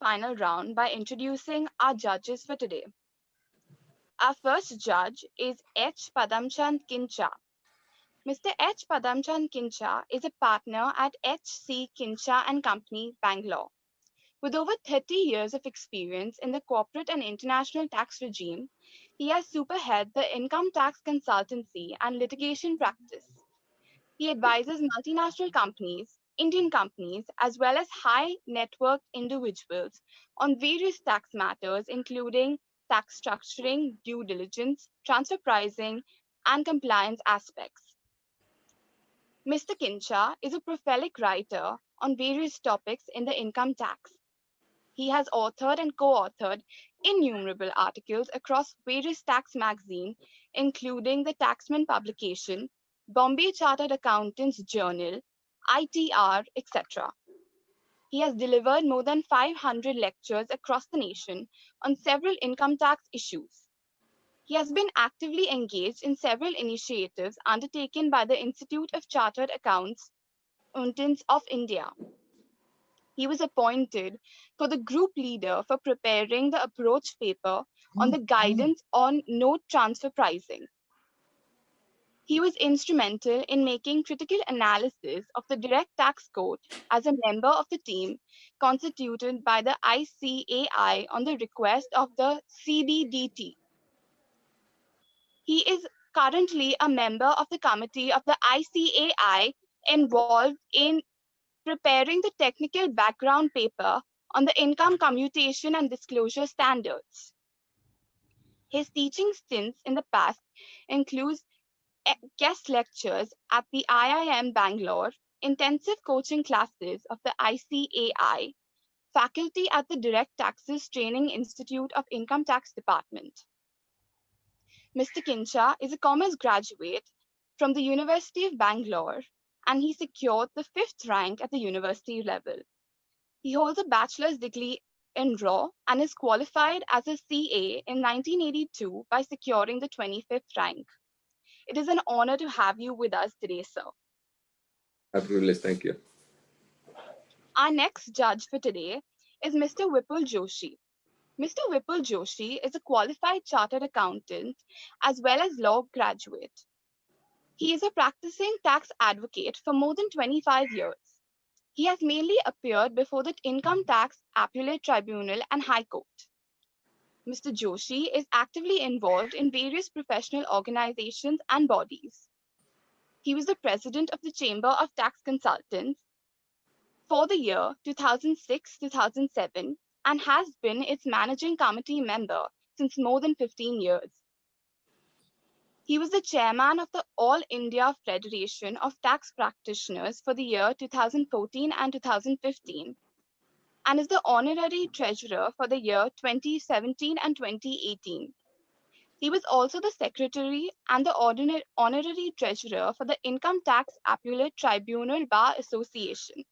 final round by introducing our judges for today. Our first judge is H. Padamchand Kincha. Mr. H. Padamchand Kincha is a partner at H.C. Kincha and Company, Bangalore. With over 30 years of experience in the corporate and international tax regime, he has superhead the income tax consultancy and litigation practice. He advises multinational companies, Indian companies, as well as high net worth individuals on various tax matters, including tax structuring, due diligence, transfer pricing, and compliance aspects. Mr. Kincha is a prolific writer on various topics in the income tax. He has authored and co-authored innumerable articles across various tax magazines, including the Taxman publication, Bombay Chartered Accountants Journal, ITR, etc. He has delivered more than 500 lectures across the nation on several income tax issues. He has been actively engaged in several initiatives undertaken by the Institute of Chartered Accountants of India. He was appointed for the group leader for preparing the approach paper on the guidance on note transfer pricing. He was instrumental in making critical analysis of the direct tax code as a member of the team constituted by the ICAI on the request of the CBDT. He is currently a member of the committee of the ICAI involved in preparing the technical background paper on the income commutation and disclosure standards. His teaching stints in the past include guest lectures at the IIM Bangalore, intensive coaching classes of the ICAI, faculty at the Direct Taxes Training Institute of Income Tax Department. Mr. Kincha is a commerce graduate from the University of Bangalore, and he secured the 5th rank at the university level. He holds a bachelor's degree in law and is qualified as a CA in 1982 by securing the 25th rank. It is an honor to have you with us today, sir. A privilege, thank you. Our next judge for today is Mr. Vipul Joshi. Mr. Vipul Joshi is a qualified chartered accountant as well as law graduate. He is a practicing tax advocate for more than 25 years. He has mainly appeared before the Income Tax Appellate Tribunal and High Court. Mr. Joshi is actively involved in various professional organizations and bodies. He was the president of the Chamber of Tax Consultants for the year 2006-2007 and has been its managing committee member since more than 15 years. He was the chairman of the All India Federation of Tax Practitioners for the year 2014 and 2015 and is the honorary treasurer for the year 2017 and 2018. He was also the secretary and the honorary treasurer for the Income Tax Appellate Tribunal Bar Association,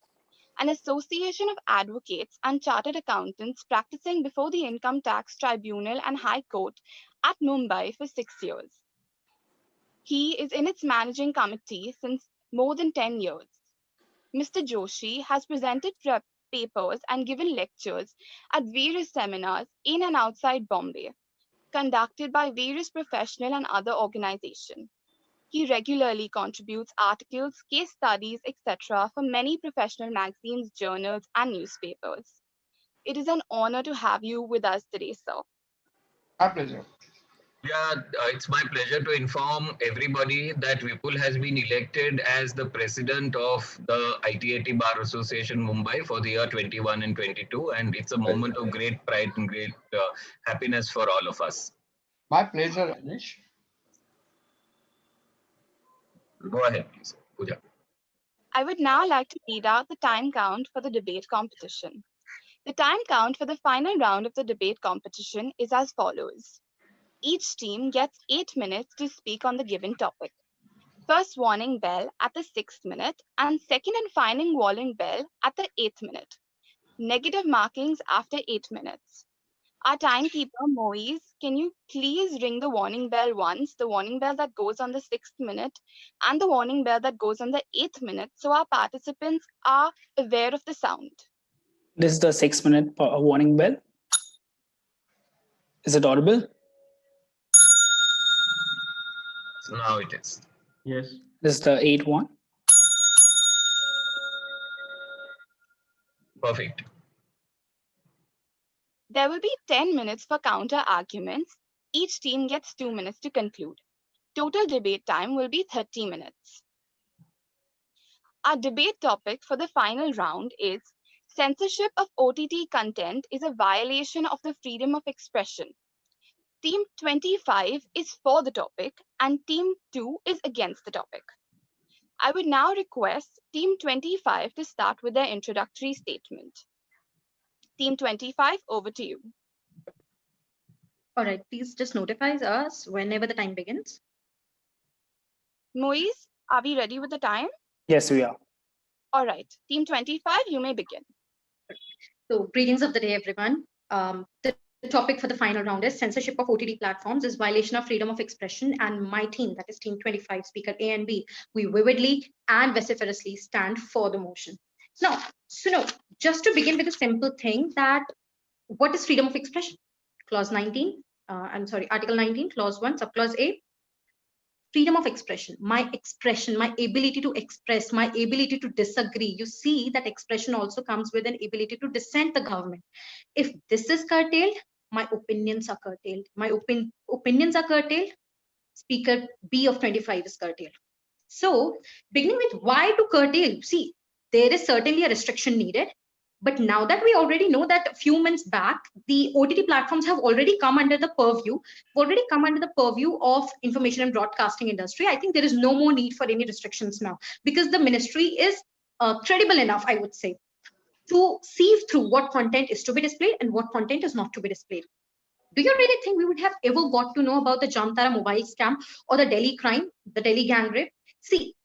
an association of advocates and chartered accountants practicing before the Income Tax Tribunal and High Court at Mumbai for 6 years. He is in its managing committee since more than 10 years. Mr. Joshi has presented papers and given lectures at various seminars in and outside Bombay, conducted by various professional and other organizations. He regularly contributes articles, case studies, etc. for many professional magazines, journals, and newspapers. It is an honor to have you with us today, sir. My pleasure. Yeah, it's my pleasure to inform everybody that Vipul has been elected as the president of the ITAT Bar Association Mumbai for the year 21 and 22, and it's a moment of great pride and great happiness for all of us. My pleasure, Anish. Go ahead, please, Pooja. I would now like to read out the time count for the debate competition. The time count for the final round of the debate competition is as follows. Each team gets 8 minutes to speak on the given topic. First warning bell at the 6th minute and second and final warning bell at the 8th minute. Negative markings after 8 minutes. Our timekeeper, Moise, can you please ring the warning bell once, the warning bell that goes on the 6th minute and the warning bell that goes on the 8th minute, so our participants are aware of the sound. This is the 6-minute warning bell. Is it audible? So now it is. Yes. This is the 8-1. Perfect. There will be 10 minutes for counter arguments. Each team gets 2 minutes to conclude. Total debate time will be 30 minutes. Our debate topic for the final round is censorship of OTT content is a violation of the freedom of expression. Team 25 is for the topic and Team 2 is against the topic. I would now request Team 25 to start with their introductory statement. Team 25, over to you. All right, please just notify us whenever the time begins. Moise, are we ready with the time? Yes, we are. All right, Team 25, you may begin. So greetings of the day, everyone. The topic for the final round is censorship of OTT platforms is violation of freedom of expression, and my team, that is Team 25, Speaker A and B, we vividly and vociferously stand for the motion. Now, just to begin with a simple thing, that what is freedom of expression? Clause 19, Article 19, Clause 1, Subclause A. Freedom of expression, my ability to express, my ability to disagree. You see that expression also comes with an ability to dissent the government. If this is curtailed, my opinions are curtailed. My opinions are curtailed. Speaker B of 25 is curtailed. So beginning with why to curtail, see, there is certainly a restriction needed. But now that we already know that a few months back, the OTT platforms have already come under the purview of information and broadcasting industry, I think there is no more need for any restrictions now, because the ministry is credible enough, I would say, to sieve through what content is to be displayed and what content is not to be displayed. Do you really think we would have ever got to know about the Jamtara mobile scam or the Delhi crime, the Delhi gang rape? See,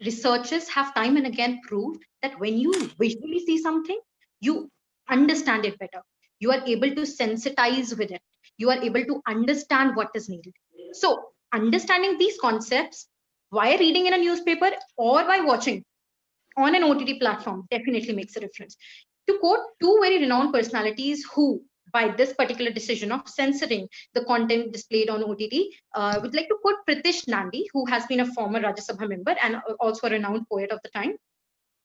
researchers have time and again proved that when you visually see something, you understand it better. You are able to sensitize with it. You are able to understand what is needed. So understanding these concepts while reading in a newspaper or by watching on an OTT platform definitely makes a difference. To quote two very renowned personalities who, by this particular decision of censoring the content displayed on OTT, I would like to quote Pritish Nandi, who has been a former Rajya Sabha member and also a renowned poet of the time,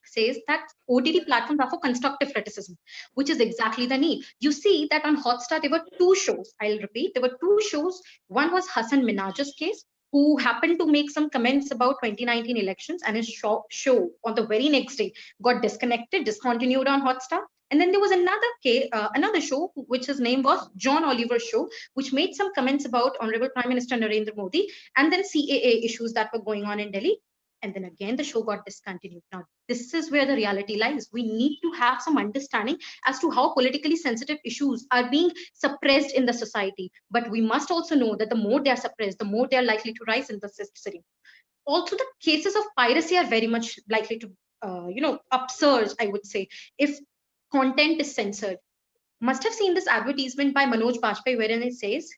says that OTT platforms are for constructive criticism, which is exactly the need. You see that on Hotstar, there were two shows. I'll repeat, there were two shows. One was Hasan Minhaj's case, who happened to make some comments about 2019 elections, and his show on the very next day got discontinued on Hotstar. And then there was another show, which his name was John Oliver's show, which made some comments about Honorable Prime Minister Narendra Modi and then CAA issues that were going on in Delhi. And then again, the show got discontinued. Now, this is where the reality lies. We need to have some understanding as to how politically sensitive issues are being suppressed in the society. But we must also know that the more they are suppressed, the more they are likely to rise in the city. Also, the cases of piracy are very much likely to, upsurge, I would say, if content is censored. Must have seen this advertisement by Manoj Bajpayee wherein it says,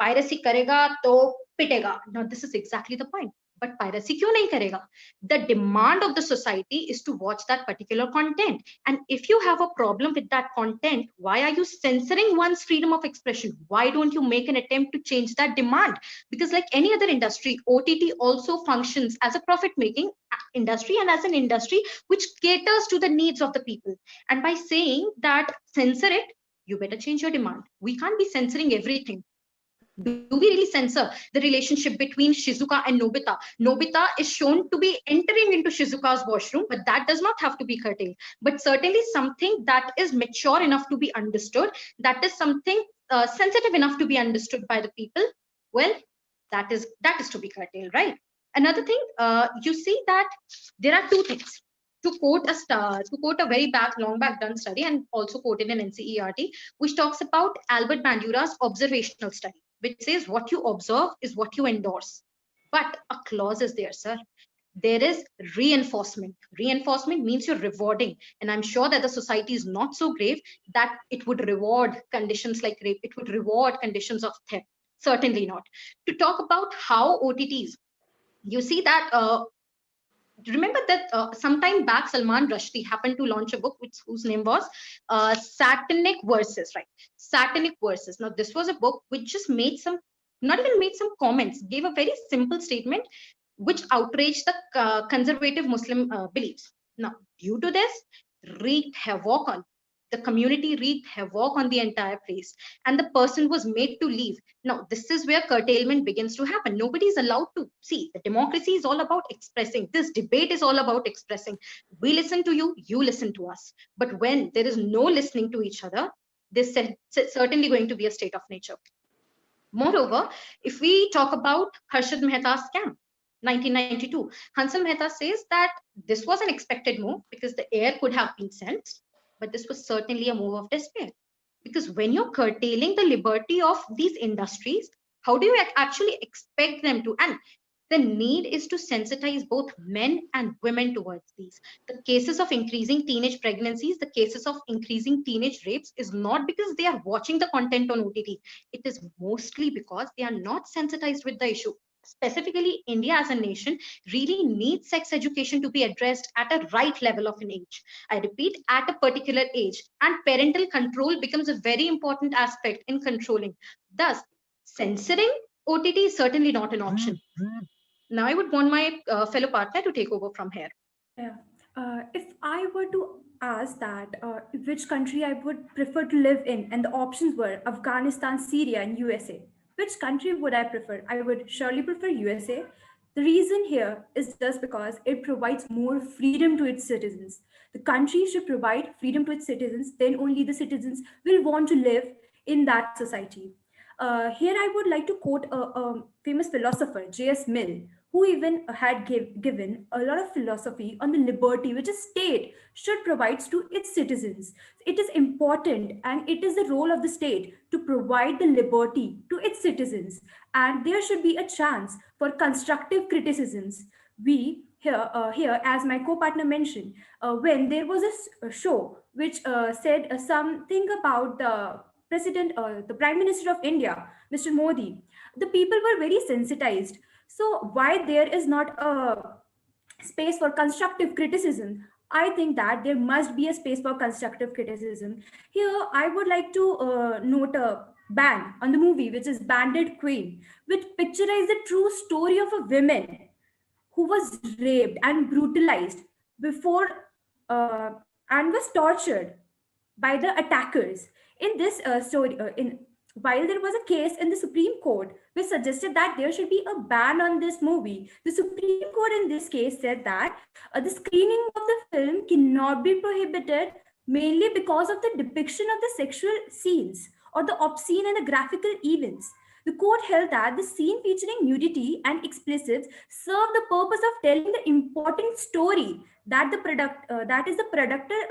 piracy karega to pitega. Now, this is exactly the point. But piracy kyun nahi karega? The demand of the society is to watch that particular content. And if you have a problem with that content, why are you censoring one's freedom of expression? Why don't you make an attempt to change that demand? Because like any other industry, OTT also functions as a profit-making industry and as an industry which caters to the needs of the people. And by saying that censor it, you better change your demand. We can't be censoring everything. Do we really censor the relationship between Shizuka and Nobita? Nobita is shown to be entering into Shizuka's washroom, but that does not have to be curtailed. But certainly something that is mature enough to be understood, that is something sensitive enough to be understood by the people, well, that is to be curtailed, right? Another thing, you see that there are two things. To quote a very long back done study, and also quoted in NCERT, which talks about Albert Bandura's observational study, which says what you observe is what you endorse. But a clause is there, sir. There is reinforcement. Reinforcement means you're rewarding. And I'm sure that the society is not so grave that it would reward conditions like rape. It would reward conditions of theft. Certainly not. To talk about how OTTs, you see that remember that sometime back, Salman Rushdie happened to launch a book whose name was Satanic Verses, right? Satanic Verses. Now, this was a book which just made some, not even made some comments, gave a very simple statement which outraged the conservative Muslim beliefs. Now, due to this, wreaked havoc on the community, wreaked havoc on the entire place, and the person was made to leave. Now, this is where curtailment begins to happen. Nobody is allowed to see. The democracy is all about expressing. This debate is all about expressing. We listen to you, you listen to us. But when there is no listening to each other, there's certainly going to be a state of nature. Moreover, if we talk about Harshad Mehta's scam, 1992, Hansal Mehta says that this was an expected move because the heir could have been sensed, but this was certainly a move of despair. Because when you're curtailing the liberty of these industries, how do you actually expect them to? And the need is to sensitize both men and women towards these. The cases of increasing teenage pregnancies, the cases of increasing teenage rapes is not because they are watching the content on OTT. It is mostly because they are not sensitized with the issue. Specifically, India as a nation really needs sex education to be addressed at a right level of an age. I repeat, at a particular age. And parental control becomes a very important aspect in controlling. Thus, censoring OTT is certainly not an option. Now I would want my fellow partner to take over from here. Yeah. If I were to ask that which country I would prefer to live in, and the options were Afghanistan, Syria, and USA, which country would I prefer? I would surely prefer USA. The reason here is just because it provides more freedom to its citizens. The country should provide freedom to its citizens, then only the citizens will want to live in that society. Here I would like to quote a famous philosopher, J.S. Mill, who even had given a lot of philosophy on the liberty which a state should provide to its citizens. It is important and it is the role of the state to provide the liberty to its citizens, and there should be a chance for constructive criticisms. We here, as my co-partner mentioned, when there was a show which said something about the president or the prime minister of India, Mr. Modi, the people were very sensitized. So why there is not a space for constructive criticism? I think that there must be a space for constructive criticism. Here, I would like to note a ban on the movie, which is Bandit Queen, which picturized the true story of a woman who was raped and brutalized before and was tortured by the attackers. In this story, while there was a case in the Supreme Court which suggested that there should be a ban on this movie, the Supreme Court in this case said that the screening of the film cannot be prohibited mainly because of the depiction of the sexual scenes or the obscene and the graphical events. The court held that the scene featuring nudity and explicits serve the purpose of telling the important story that that is the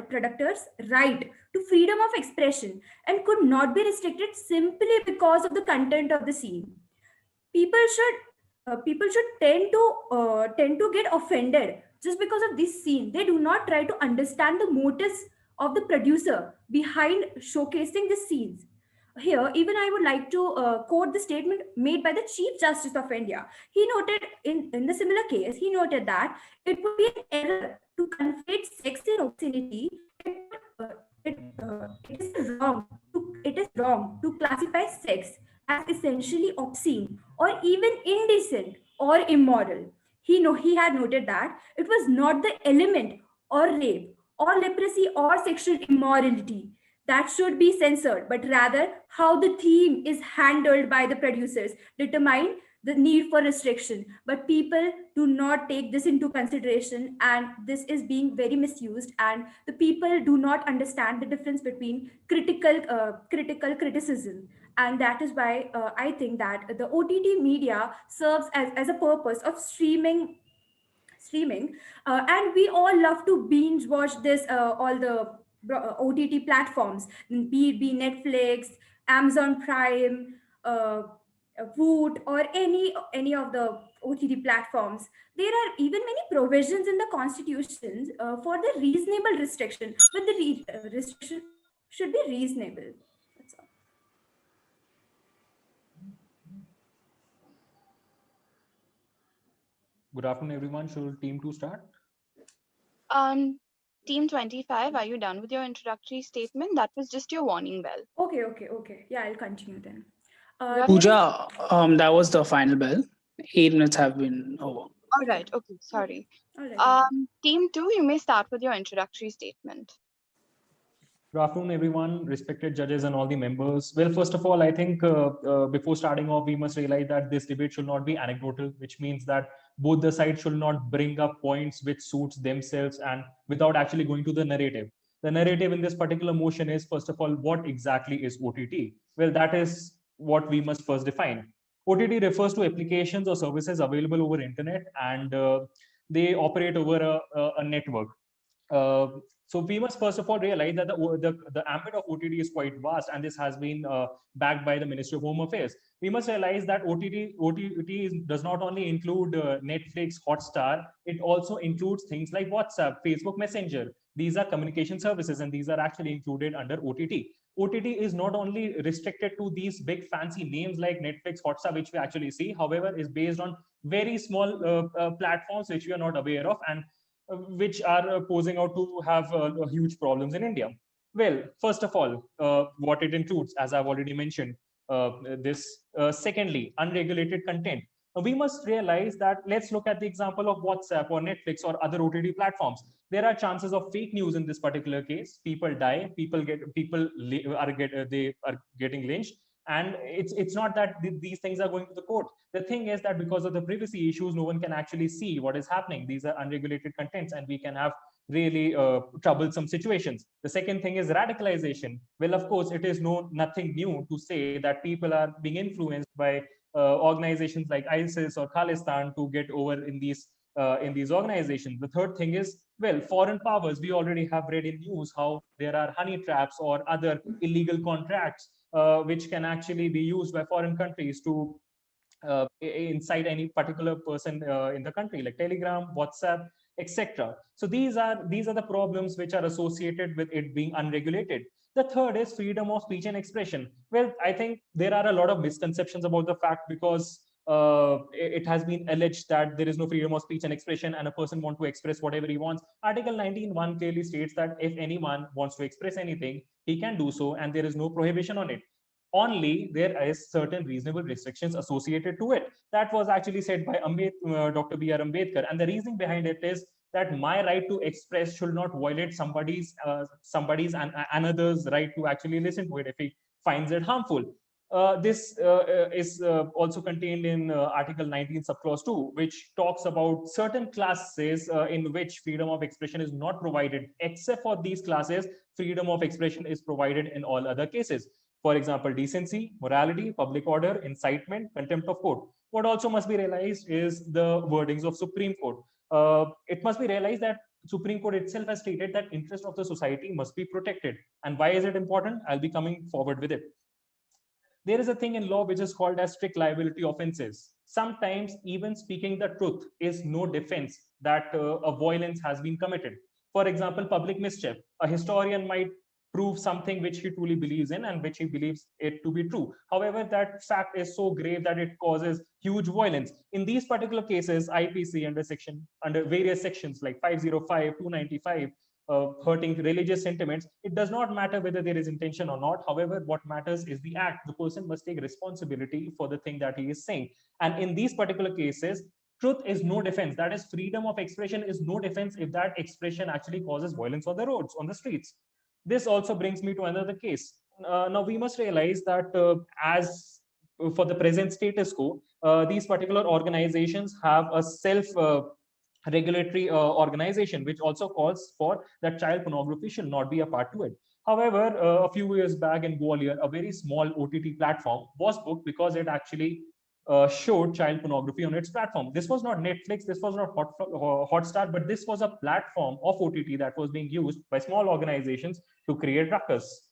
productor's right to freedom of expression and could not be restricted simply because of the content of the scene. People should tend to get offended just because of this scene. They do not try to understand the motives of the producer behind showcasing the scenes. Here, even I would like to quote the statement made by the Chief Justice of India. He noted in the similar case, he noted that it would be an error to conflate sex and obscenity. It is wrong to classify sex as essentially obscene or even indecent or immoral. He had noted that it was not the element or rape or leprosy or sexual immorality that should be censored, but rather how the theme is handled by the producers determine the need for restriction. But people do not take this into consideration, and this is being very misused, and the people do not understand the difference between critical criticism. And that is why I think that the OTT media serves as a purpose of streaming, and we all love to binge watch this all the OTT platforms, be Netflix, Amazon Prime, Voot, or any of the OTT platforms. There are even many provisions in the constitutions for the reasonable restriction, but the restriction should be reasonable. That's all. Good afternoon, everyone. Should team 2 start? Team 25, are you done with your introductory statement? That was just your warning bell. Okay. Yeah, I'll continue then. You have- Pooja, that was the final bell. 8 minutes have been over. All right. Okay. Sorry. All right. Team 2, you may start with your introductory statement. Good afternoon, everyone, respected judges and all the members. Well, first of all, I think before starting off, we must realize that this debate should not be anecdotal, which means that both the sides should not bring up points which suits themselves and without actually going to the narrative. The narrative in this particular motion is, first of all, what exactly is OTT? Well, that is what we must first define. OTT refers to applications or services available over internet, and they operate over a network. So we must first of all realize that the ambit of OTT is quite vast, and this has been backed by the Ministry of Home Affairs. We must realize that OTT does not only include Netflix, Hotstar, it also includes things like WhatsApp, Facebook Messenger. These are communication services, and these are actually included under OTT. OTT is not only restricted to these big fancy names like Netflix, Hotstar, which we actually see, however, is based on very small platforms which we are not aware of, and which are posing out to have huge problems in India. Well, first of all, what it includes, as I've already mentioned, secondly, unregulated content. Now, we must realize that let's look at the example of WhatsApp or Netflix or other OTT platforms. There are chances of fake news in this particular case. People die, they are getting lynched. And it's not that these things are going to the court. The thing is that because of the privacy issues, no one can actually see what is happening. These are unregulated contents, and we can have really troublesome situations. The second thing is radicalization. Well, of course, it is nothing new to say that people are being influenced by organizations like ISIS or Khalistan to get over in these organizations. The third thing is, well, foreign powers. We already have read in news how there are honey traps or other illegal contracts which can actually be used by foreign countries to incite any particular person in the country, like Telegram, WhatsApp, etc. So these are the problems which are associated with it being unregulated. The third is freedom of speech and expression. Well, I think there are a lot of misconceptions about the fact, because it has been alleged that there is no freedom of speech and expression and a person wants to express whatever he wants. Article 19(1) clearly states that if anyone wants to express anything, he can do so, and there is no prohibition on it. Only there is certain reasonable restrictions associated to it. That was actually said by Dr. B.R. Ambedkar, and the reason behind it is that my right to express should not violate somebody's and another's right to actually listen to it if he finds it harmful. This is also contained in Article 19, subclause 2, which talks about certain classes in which freedom of expression is not provided. Except for these classes, freedom of expression is provided in all other cases. For example, decency, morality, public order, incitement, contempt of court. What also must be realized is the wordings of Supreme Court. It must be realized that Supreme Court itself has stated that interest of the society must be protected. And why is it important? I'll be coming forward with it. There is a thing in law which is called as strict liability offenses. Sometimes even speaking the truth is no defense that a violence has been committed. For example, public mischief. A historian might prove something which he truly believes in and which he believes it to be true. However, that fact is so grave that it causes huge violence. In these particular cases, IPC under various sections like 505, 295, hurting religious sentiments, it does not matter whether there is intention or not. However, what matters is the act. The person must take responsibility for the thing that he is saying. And in these particular cases, truth is no defense. That is, freedom of expression is no defense if that expression actually causes violence on the roads, on the streets. This also brings me to another case. Now, we must realize that as for the present status quo, these particular organizations have a self-regulatory organization, which also calls for that child pornography should not be a part to it. However, a few years back in Gwalior, a very small OTT platform was booked because it actually showed child pornography on its platform. This was not Netflix, this was not Hotstar, but this was a platform of OTT that was being used by small organizations to create ruckus.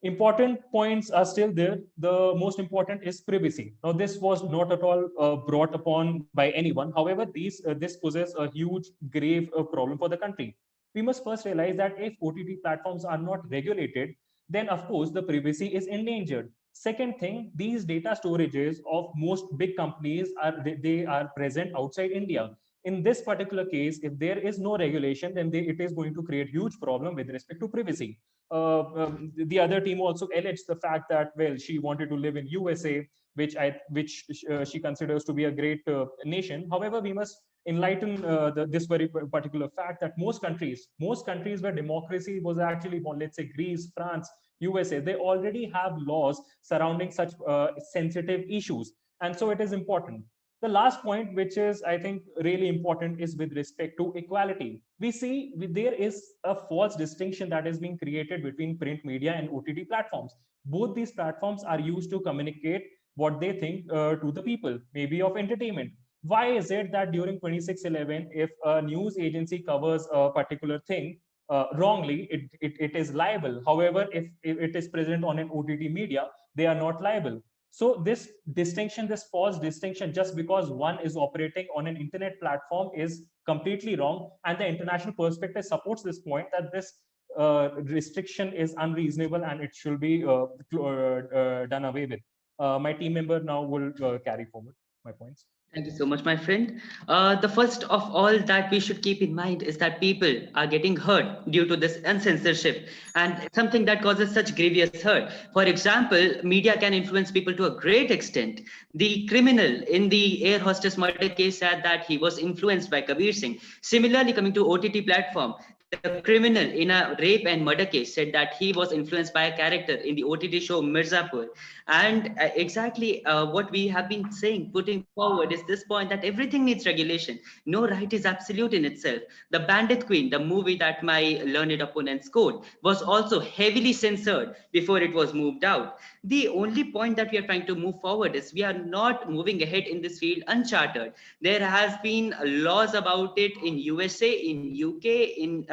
Important points are still there. The most important is privacy. Now, this was not at all brought upon by anyone. However, this poses a huge, grave problem for the country. We must first realize that if OTT platforms are not regulated, then of course the privacy is endangered. Second thing, these data storages of most big companies are present outside India. In this particular case, if there is no regulation, then it is going to create huge problem with respect to privacy. The other team also alleged the fact that, well, she wanted to live in USA, which she considers to be a great nation. However, we must enlighten this very particular fact that most countries where democracy was actually born, let's say Greece, France, USA, they already have laws surrounding such sensitive issues. And so it is important. The last point, which is, I think, really important, is with respect to equality. We see there is a false distinction that is being created between print media and OTT platforms. Both these platforms are used to communicate what they think to the people, maybe of entertainment. Why is it that during 2611, if a news agency covers a particular thing wrongly, it is liable? However, if it is present on an OTT media, they are not liable. So this distinction, this false distinction, just because one is operating on an internet platform, is completely wrong. And the international perspective supports this point, that this restriction is unreasonable and it should be done away with. My team member now will carry forward my points. Thank you so much, my friend. The first of all that we should keep in mind is that people are getting hurt due to this uncensorship, and something that causes such grievous hurt. For example, media can influence people to a great extent. The criminal in the air hostess murder case said that he was influenced by Kabir Singh. Similarly, coming to OTT platform, the criminal in a rape and murder case said that he was influenced by a character in the OTT show Mirzapur. And exactly what we have been saying, putting forward, is this point that everything needs regulation. No right is absolute in itself. The Bandit Queen, the movie that my learned opponent scored, was also heavily censored before it was moved out. The only point that we are trying to move forward is we are not moving ahead in this field uncharted. There has been laws about it in USA, in UK, in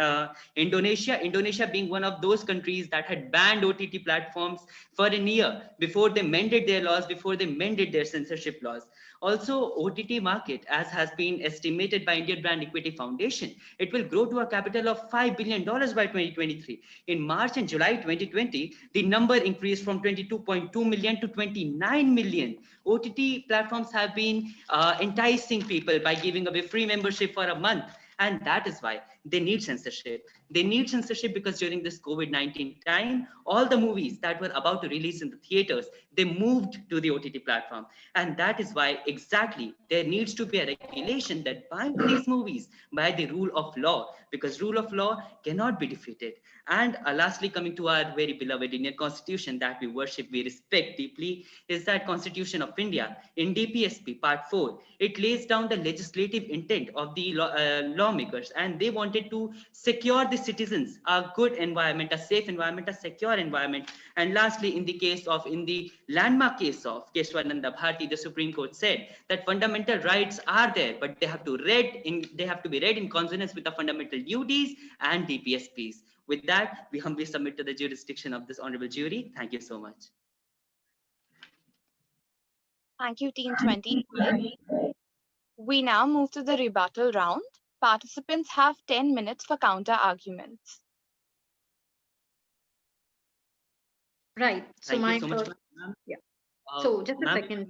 Indonesia being one of those countries that had banned OTT platforms for a year before they mended their laws, before they mended their censorship laws. Also, OTT market, as has been estimated by Indian Brand Equity Foundation, it will grow to a capital of $5 billion by 2023. In March and July 2020, the number increased from 22.2 million to 29 million. OTT platforms have been enticing people by giving away free membership for a month. And that is why they need censorship. They need censorship because during this COVID-19 time, all the movies that were about to release in the theaters, they moved to the OTT platform. And that is why exactly there needs to be a regulation that binds these movies by the rule of law, because rule of law cannot be defeated. And lastly, coming to our very beloved Indian Constitution that we worship, we respect deeply, is that Constitution of India. In DPSP Part 4, it lays down the legislative intent of the lawmakers, and they wanted to secure the citizens a good environment, a safe environment, a secure environment. And lastly, in the landmark case of Keshwananda Bharti, the Supreme Court said that fundamental rights are there, but they have to be read in consonance with the fundamental duties and DPSPs. With that, we humbly submit to the jurisdiction of this honorable jury. Thank you so much. Thank you, Team 20. We now move to the rebuttal round. Participants have 10 minutes for counter arguments. Right. So Thank my you so much, first, ma'am. yeah. So just a Ma'am, second.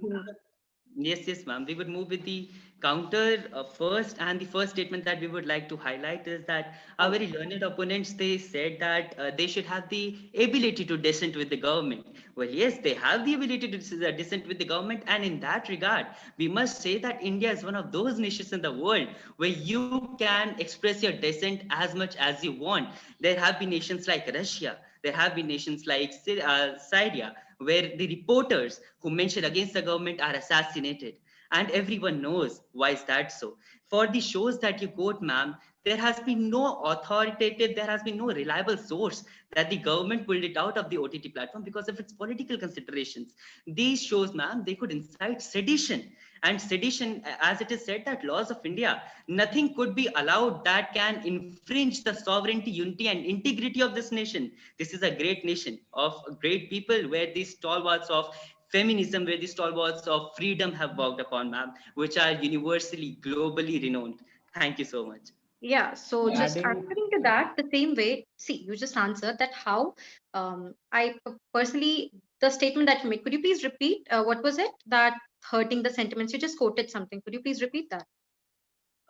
Yes, ma'am. We would move with the counter first, and the first statement that we would like to highlight is that our very learned opponents, they said that they should have the ability to dissent with the government. Well, yes, they have the ability to dissent with the government, and in that regard, we must say that India is one of those nations in the world where you can express your dissent as much as you want. There have been nations like Russia, there have been nations like Syria, where the reporters who mention against the government are assassinated. And everyone knows why is that so. For the shows that you quote, ma'am, there has been no authoritative, there has been no reliable source that the government pulled it out of the OTT platform because of its political considerations. These shows, ma'am, they could incite sedition. And sedition, as it is said that laws of India, nothing could be allowed that can infringe the sovereignty, unity, and integrity of this nation. This is a great nation of great people where these stalwarts of feminism, where these stalwarts of freedom have walked upon, ma'am, which are universally, globally renowned. Thank you so much. Yeah, so just Adding- answering to that the same way, see, you just answered that how I personally, the statement that you made, could you please repeat what was it that hurting the sentiments? You just quoted something. Could you please repeat that?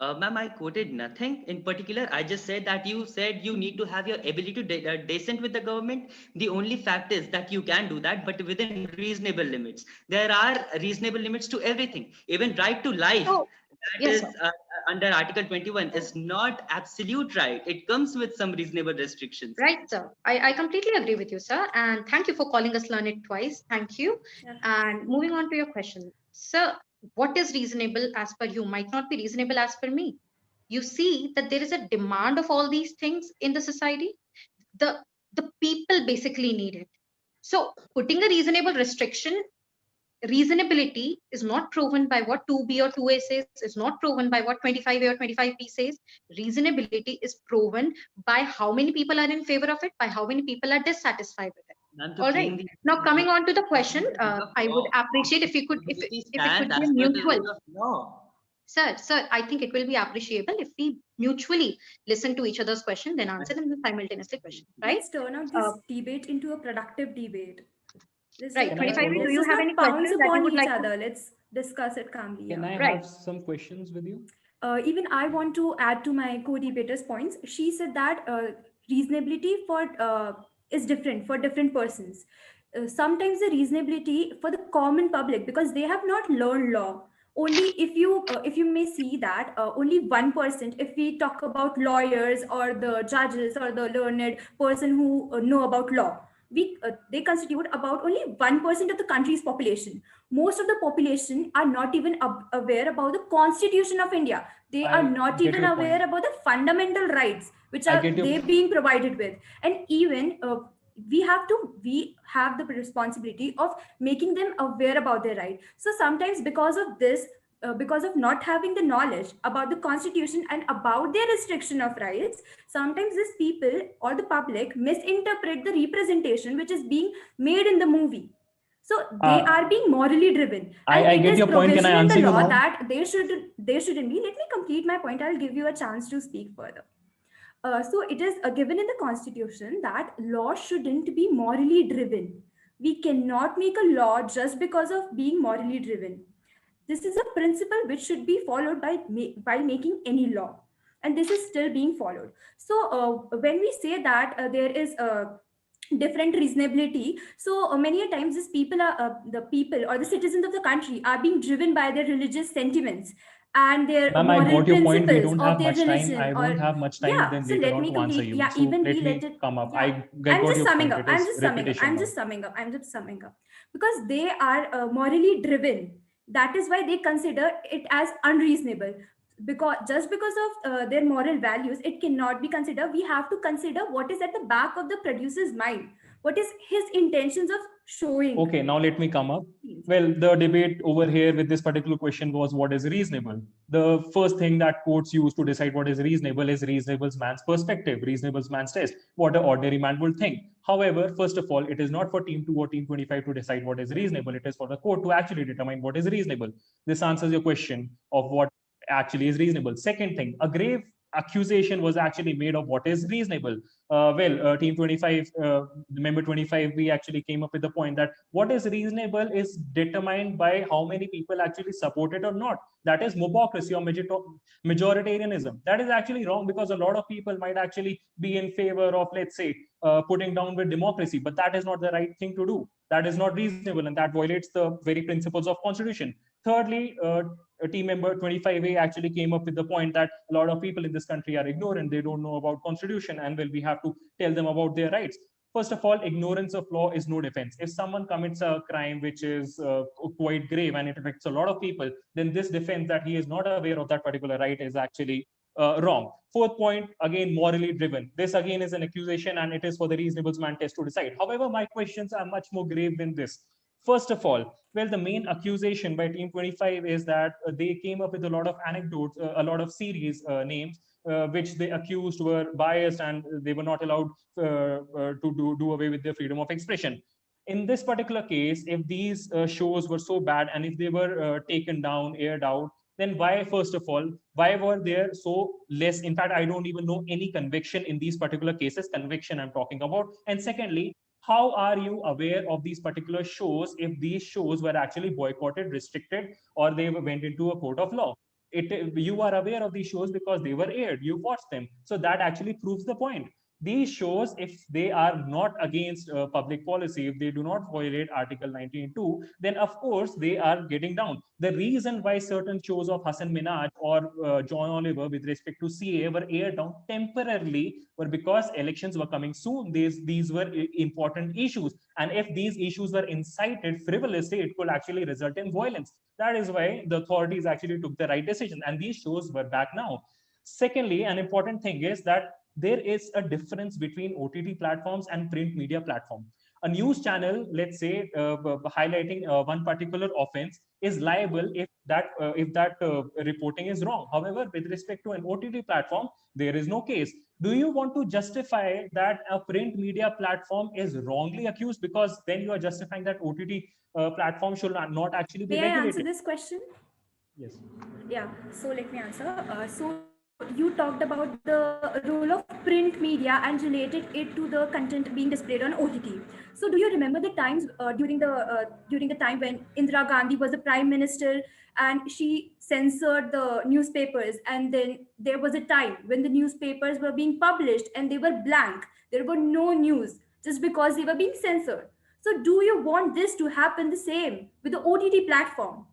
Ma'am, I quoted nothing in particular. I just said that you said you need to have your ability to dissent with the government. The only fact is that you can do that, but within reasonable limits. There are reasonable limits to everything. Even right to life, So, that yes, is sir. under Article 21, is not absolute right. It comes with some reasonable restrictions. Right, sir. I completely agree with you, sir. And thank you for calling us Learn It Twice. Thank you. Yeah. And moving on to your question. Sir, what is reasonable as per you might not be reasonable as per me. You see that there is a demand of all these things in the society. The the people basically need it. So putting a reasonable restriction, reasonability is not proven by what 2B or 2A says, is not proven by what 25A or 25B says. Reasonability is proven by how many people are in favor of it, by how many people are dissatisfied with it. Ma'am, to All claim right. the Now coming on to the question, of I would law, appreciate if you could, if community it could stands be a as per the mutual. rule of law. Sir, I think it will be appreciable if we mutually listen to each other's question, then answer and then simultaneously question, right? Let's turn out this debate into a productive debate. Right. 25, do Let's you just have not any pounce questions that you upon would each like to? other. Let's discuss it calmly. Can I Yeah. Right. have some questions with you? Even I want to add to my co-debater's points. She said that reasonability for is different for different persons. Sometimes the reasonability for the common public, because they have not learned law. Only if you may see that only 1%, if we talk about lawyers or the judges or the learned person who know about law, they constitute about only 1% of the country's population. Most of the population are not even aware about the Constitution of India. They are I not get even your aware point. about the fundamental rights which I are get your they being provided with. And even we have the responsibility of making them aware about their right. So sometimes because of this, because of not having the knowledge about the constitution and about their restriction of rights, sometimes these people or the public misinterpret the representation which is being made in the movie. So they are being morally driven, and I it get is your point. Can I provision in answer the you law now? that they shouldn't be. Let me complete my point. I'll give you a chance to speak further. So it is given in the constitution that law shouldn't be morally driven. We cannot make a law just because of being morally driven. This is a principle which should be followed by making any law, and this is still being followed. So when we say that there is a different reasonability, so many a times these people are the people or the citizens of the country are being driven by their religious sentiments and their Ma'am, I moral got your point. We principles don't of have their much time. religion. I Or won't have much time yeah, then so later let on me to answer complete. you. Yeah, So even let we let me it. come up. Yeah, I got I'm your just summing point. up. It I'm is just summing up. repetition I'm now. just summing up. I'm just summing up because they are morally driven. That is why they consider it as unreasonable. Because just because of their moral values, it cannot be considered. We have to consider what is at the back of the producer's mind. What is his intentions of showing? Okay, now let me come up. Well, the debate over here with this particular question was what is reasonable. The first thing that courts use to decide what is reasonable man's perspective, reasonable man's test, what an ordinary man will think. However, first of all, it is not for team 2 or team 25 to decide what is reasonable. It is for the court to actually determine what is reasonable. This answers your question of what actually is reasonable. Second thing, a grave accusation was actually made of what is reasonable. Team 25, member 25, we actually came up with the point that what is reasonable is determined by how many people actually support it or not. That is mobocracy or majoritarianism. That is actually wrong because a lot of people might actually be in favor of, let's say, putting down with democracy, but that is not the right thing to do. That is not reasonable, and that violates the very principles of constitution. Thirdly, team member 25A actually came up with the point that a lot of people in this country are ignorant. They don't know about constitution, and well, we have to tell them about their rights. First of all, ignorance of law is no defense. If someone commits a crime which is quite grave and it affects a lot of people, then this defense that he is not aware of that particular right is actually wrong. Fourth point, again, morally driven. This again is an accusation, and it is for the reasonable man test to decide. However, my questions are much more grave than this. First of all, well, the main accusation by Team 25 is that they came up with a lot of anecdotes, a lot of series names, which they accused were biased and they were not allowed to do away with their freedom of expression. In this particular case, if these shows were so bad and if they were taken down, aired out, then why, first of all, why were there so less? In fact, I don't even know any conviction in these particular cases, conviction I'm talking about. And secondly, how are you aware of these particular shows if these shows were actually boycotted, restricted, or they went into a court of law? you are aware of these shows because they were aired, you watched them. So that actually proves the point. These shows, if they are not against public policy, if they do not violate Article 19.2, then of course they are getting down. The reason why certain shows of Hasan Minhaj or John Oliver with respect to CA were aired down temporarily were because elections were coming soon. These were important issues. And if these issues were incited frivolously, it could actually result in violence. That is why the authorities actually took the right decision. And these shows were back now. Secondly, an important thing is that there is a difference between OTT platforms and print media platform. A news channel, let's say, highlighting one particular offense is liable if that reporting is wrong. However, with respect to an OTT platform, there is no case. Do you want to justify that a print media platform is wrongly accused, because then you are justifying that OTT platform should not actually be May I regulated? answer this question? Yes. Yeah, so let me answer. So you talked about the role of print media and related it to the content being displayed on OTT. So do you remember the times during the time when Indira Gandhi was the prime minister and she censored the newspapers, and then there was a time when the newspapers were being published and they were blank. There were no news just because they were being censored. So do you want this to happen the same with the OTT platform?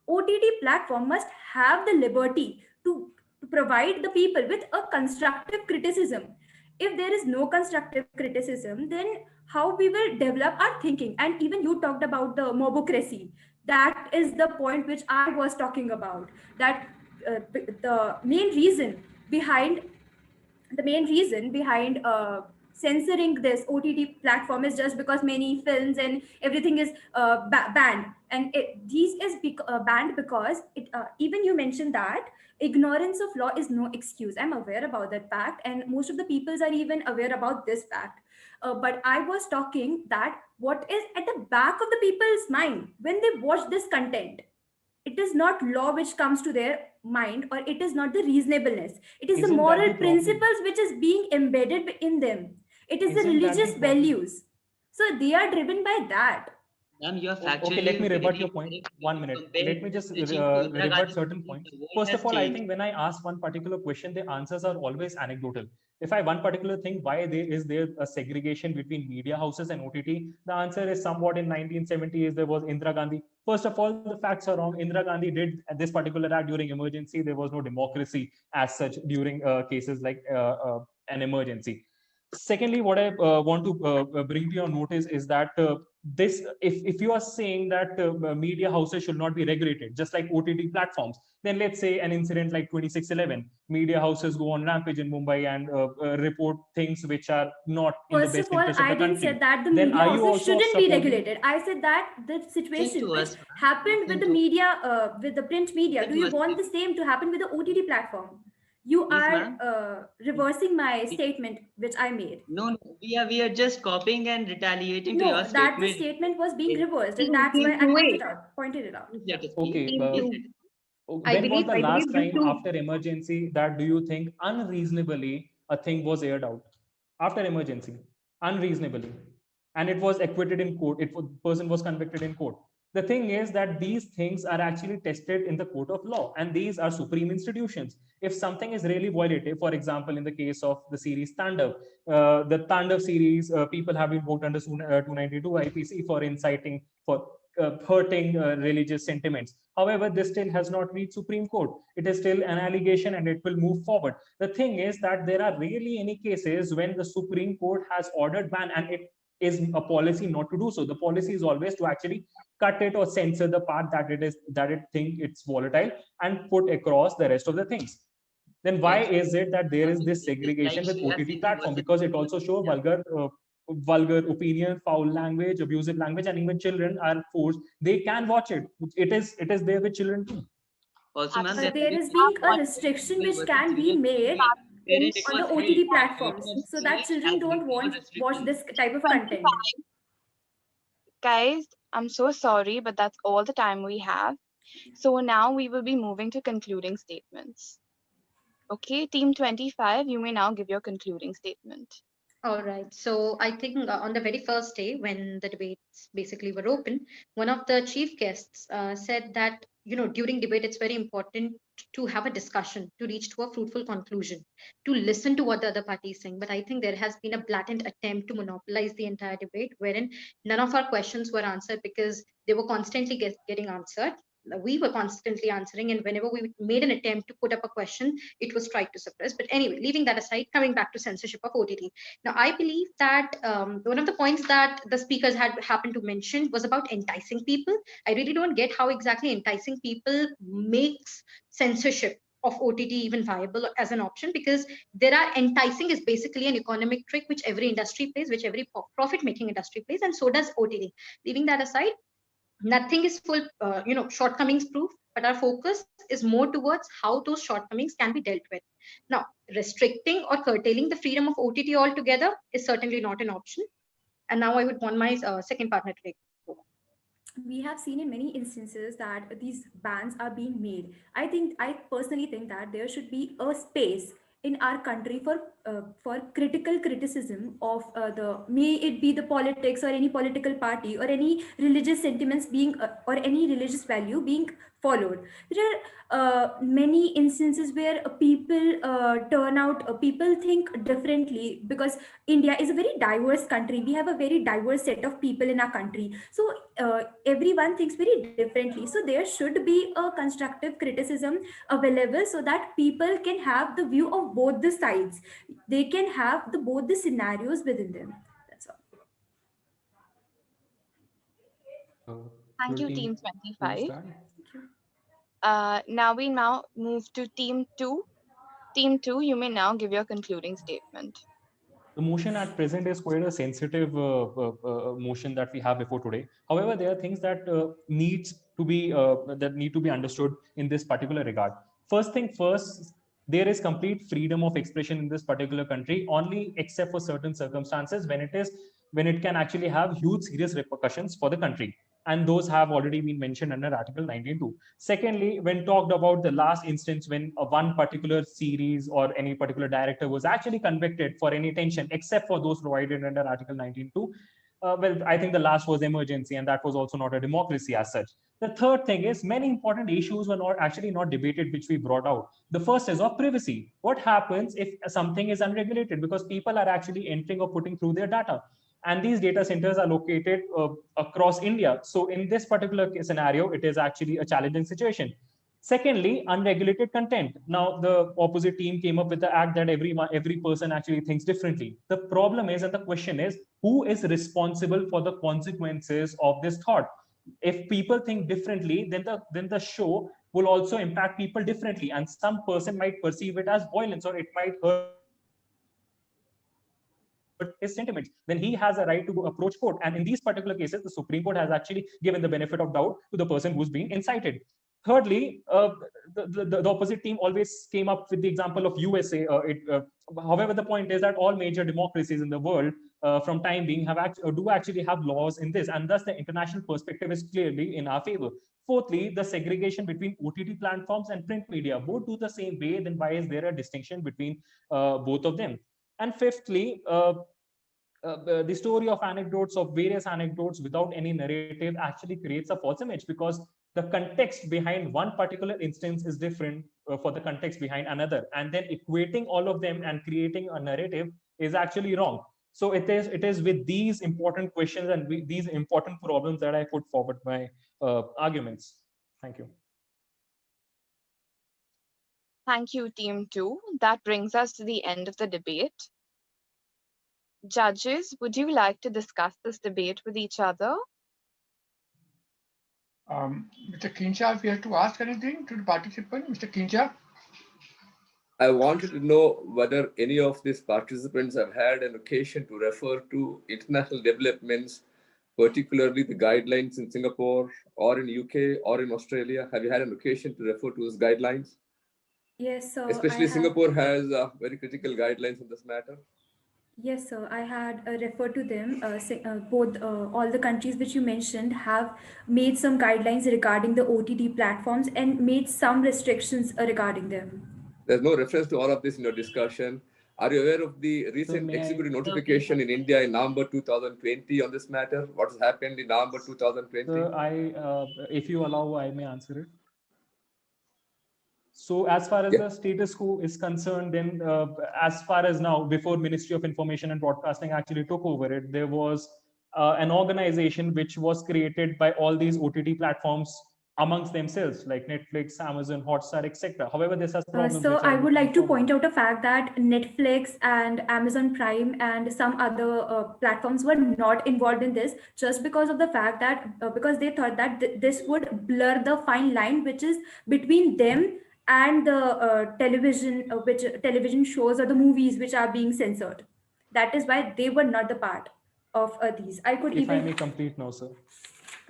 OTT platform must have the liberty to provide the people with a constructive criticism. If there is no constructive criticism, then how we will develop our thinking? And even you talked about the mobocracy. That is the point which I was talking about. That the main reason behind censoring this OTT platform is just because many films and everything is banned, and these is banned because even you mentioned that ignorance of law is no excuse. I'm aware about that fact, and most of the peoples are even aware about this fact. But I was talking that what is at the back of the people's mind when they watch this content. It is not law which comes to their mind, or it is not the reasonableness. It is the Isn't that moral the problem? principles which is being embedded in them. It is the Isn't that the religious problem? values. So they are driven by that. Ma'am, you are Okay, factually let me rebut very your point. correct. 1 minute. Compare Let me just switching to Indira rebut Gandhi, certain the points. world First has of all, I changed. think when I ask one particular question, the answers are always anecdotal. If I one particular thing, why is there a segregation between media houses and OTT? The answer is somewhat in 1970s, there was Indira Gandhi. First of all, the facts are wrong. Indira Gandhi did this particular act during emergency. There was no democracy as such during cases like an emergency. Secondly, what I want to bring to your notice is that this, if you are saying that media houses should not be regulated, just like OTT platforms, then let's say an incident like 2611, media houses go on rampage in Mumbai and report things which are not in the First best of all, interest of I the didn't country. say that the Then media are you houses also shouldn't be supporting? regulated. I said that the situation to which us, ma'am. happened with the Listen to- media, with the print media, listen do to you us, want the please. same to happen with the OTT platform? You Please, are ma'am. reversing my Please. statement which I made. No, we are just copying and retaliating to your No, that the statement. statement was being Yes. reversed, and You- that's why you I do pointed it out. Please let us Okay, speak. You Please do. let us- when was the I last believe you time too. after emergency that do you think unreasonably a thing was aired out after emergency, unreasonably, and it was acquitted in court, person was convicted in court? The thing is that these things are actually tested in the court of law, and these are supreme institutions. If something is really violative, for example, in the case of the series Tandav, the Tandav series, people have been booked under 292 IPC for inciting, for hurting religious sentiments. However, this still has not reached Supreme Court. It is still an allegation and it will move forward. The thing is that there are rarely any cases when the Supreme Court has ordered ban and it is a policy not to do so. The policy is always to actually cut it or censor the part that it think it's volatile and put across the rest of the things. Then why Yes. is it that there is this segregation with Sheila OTT Singh platform? versus Because it also shows vulgar opinion, foul language, abusive language, and even children are forced. They can watch it. It is there with children too. Also, ma'am, Absolutely. There is being a restriction which can be made wherein it on the was OTT held that platforms, freedom of so that speech children has don't been more watch restricted. this type of 25. content. Guys, I'm so sorry, but that's all the time we have. So now we will be moving to concluding statements. Okay, Team 25, you may now give your concluding statement. All right. So I think on the very first day when the debates basically were open, one of the chief guests said that, during debate, it's very important to have a discussion, to reach to a fruitful conclusion, to listen to what the other party is saying. But I think there has been a blatant attempt to monopolize the entire debate, wherein none of our questions were answered because they were constantly getting answered. We were constantly answering, and whenever we made an attempt to put up a question, it was tried to suppress. But anyway, leaving that aside, coming back to censorship of OTT. Now, I believe that one of the points that the speakers had happened to mention was about enticing people. I really don't get how exactly enticing people makes censorship of OTT even viable as an option, because enticing is basically an economic trick which every industry plays, which every profit-making industry plays, and so does OTT. Leaving that aside, nothing is full, shortcomings proof, but our focus is more towards how those shortcomings can be dealt with. Now, restricting or curtailing the freedom of OTT altogether is certainly not an option. And now I would want my second partner to take over. We have seen in many instances that these bans are being made. I personally think that there should be a space in our country for critical criticism of may it be the politics or any political party or any religious sentiments being or any religious value being followed. There are many instances where people think differently, because India is a very diverse country. We have a very diverse set of people in our country. So everyone thinks very differently. So there should be a constructive criticism available so that people can have the view of both the sides. They can have both the scenarios within them. That's all. Thank you, Will Team please 25. start? Now we move to Team 2. Team 2, you may now give your concluding statement. The motion at present is quite a sensitive motion that we have before today. However, there are things that need to be understood in this particular regard. First thing first, there is complete freedom of expression in this particular country, only except for certain circumstances when it can actually have huge serious repercussions for the country. And those have already been mentioned under Article 19.2. Secondly, when talked about the last instance when one particular series or any particular director was actually convicted for any tension, except for those provided under Article 19.2, well, I think the last was emergency, and that was also not a democracy as such. The third thing is many important issues were not debated, which we brought out. The first is of privacy. What happens if something is unregulated? Because people are actually entering or putting through their data. And these data centers are located across India. So in this particular scenario, it is actually a challenging situation. Secondly, unregulated content. Now, the opposite team came up with the act that every person actually thinks differently. The problem is, and the question is, who is responsible for the consequences of this thought? If people think differently, then the show will also impact people differently, and some person might perceive it as violence, or it might hurt his sentiments. Then he has a right to approach court. And in these particular cases, the Supreme Court has actually given the benefit of doubt to the person who's being incited. Thirdly, the opposite team always came up with the example of USA. However, the point is that all major democracies in the world, from time being, do actually have laws in this, and thus the international perspective is clearly in our favor. Fourthly, the segregation between OTT platforms and print media both do the same way. Then why is there a distinction between both of them? And fifthly, the story of various anecdotes without any narrative actually creates a false image, because the context behind one particular instance is different for the context behind another, and then equating all of them and creating a narrative is actually wrong. So it is with these important questions and these important problems that I put forward my arguments. Thank you. Thank you, Team 2. That brings us to the end of the debate. Judges, would you like to discuss this debate with each other? Mr. Kincha, if you have to ask anything to the participant, Mr. Kincha. I wanted to know whether any of these participants have had an occasion to refer to international developments, particularly the guidelines in Singapore or in UK or in Australia. Have you had an occasion to refer to those guidelines? Yes, sir. Especially Singapore has very critical guidelines on this matter. Yes, sir. I had referred to them. All the countries which you mentioned have made some guidelines regarding the OTT platforms and made some restrictions regarding them. There's no reference to all of this in your discussion. Are you aware of the recent executive notification in India in November 2020 on this matter? What has happened in November 2020? If you allow, I may answer it. So as far as the status quo is concerned, then as far as now, before Ministry of Information and Broadcasting actually took over it, there was an organization which was created by all these OTT platforms amongst themselves, like Netflix, Amazon, Hotstar, etc. However, this has problems. So which I would like to informed. point out a fact that Netflix and Amazon Prime and some other platforms were not involved in this just because of the fact that because they thought that this would blur the fine line which is between them and the television shows or the movies which are being censored. That is why they were not the part of these. I could If I even may complete now, sir.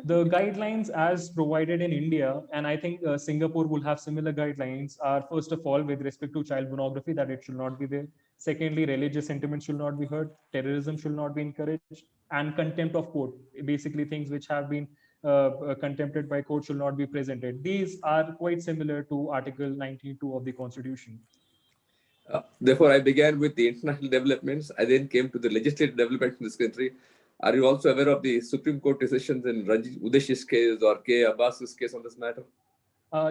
The guidelines as provided in India, and I think Singapore will have similar guidelines, are first of all with respect to child pornography, that it should not be there. Secondly, religious sentiments should not be heard, terrorism should not be encouraged, and contempt of court, basically things which have been contempted by court should not be presented. These are quite similar to Article 92 of the Constitution. Therefore, I began with the international developments. I then came to the legislative developments in this country. Are you also aware of the Supreme Court decisions in Ranjit Udesh's case or K. Abbas's case on this matter?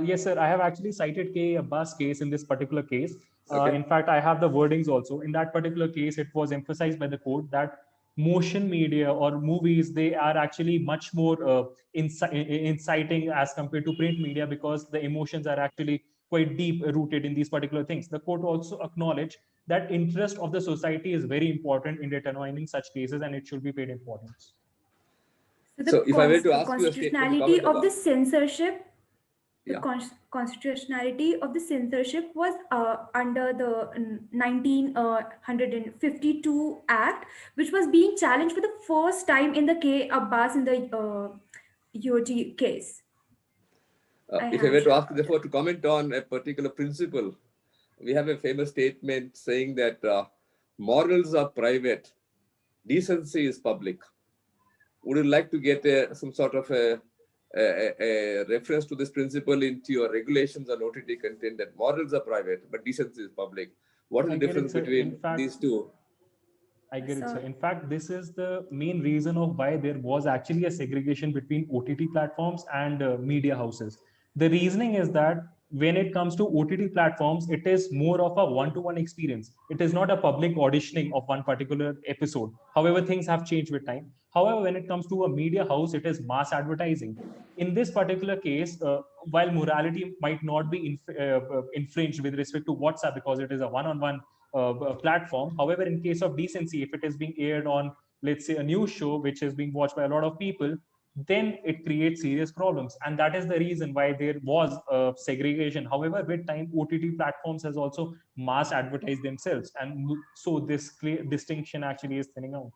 Yes, sir. I have actually cited K. Abbas case in this particular case. Okay. In fact, I have the wordings also. In that particular case, it was emphasized by the court that motion media or movies, they are actually much more inciting as compared to print media because the emotions are actually quite deep rooted in these particular things. The court also acknowledged that interest of the society is very important in determining such cases and it should be paid importance. So if I were to ask you a constitutionality of the censorship, Yeah. constitutionality of the censorship was under the 1952 Act, which was being challenged for the first time in the K. Abbas in the UOT case. If I were to ask you, therefore, to comment on a particular principle, we have a famous statement saying that morals are private, decency is public. Would you like to get some sort of a reference to this principle into your regulations on OTT content, that morals are private, but decency is public? What is the difference between these two? I get it, sir. In fact, this is the main reason of why there was actually a segregation between OTT platforms and media houses. The reasoning is that when it comes to OTT platforms, it is more of a one-to-one experience. It is not a public auditioning of one particular episode. However, things have changed with time. However, when it comes to a media house, it is mass advertising. In this particular case, while morality might not be infringed with respect to WhatsApp because it is a one-on-one platform. However, in case of decency, if it is being aired on, let's say, a news show, which is being watched by a lot of people, then it creates serious problems. And that is the reason why there was segregation. However, with time, OTT platforms has also mass advertised themselves. And so this clear distinction actually is thinning out.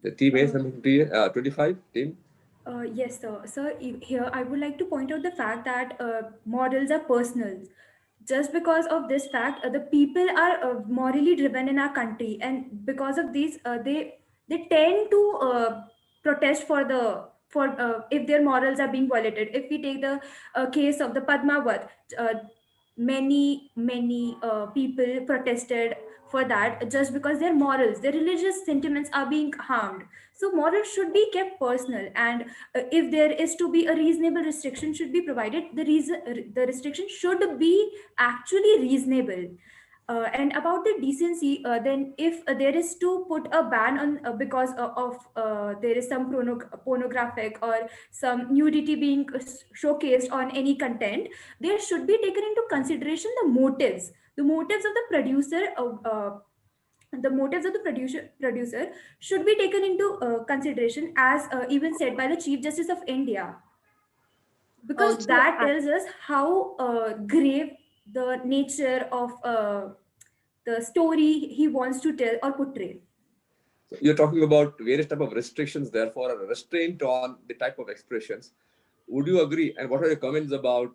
The team is 25 team. Yes, sir. So here I would like to point out the fact that models are personal. Just because of this fact, the people are morally driven in our country, and because of these, they tend to protest for if their morals are being violated. If we take the case of the Padmavat, many people protested for that just because their morals, their religious sentiments are being harmed. So morals should be kept personal, and if there is to be a reasonable restriction should be provided, the restriction should be actually reasonable. And about the decency, then if there is to put a ban on because of there is some pornographic or some nudity being showcased on any content, there should be taken into consideration the motives of the producer. The motives of the producer should be taken into consideration, as even said by the Chief Justice of India, because Also, that tells us how grave the nature of the story he wants to tell or portray. So you're talking about various type of restrictions, therefore a restraint on the type of expressions. Would you agree? And what are your comments about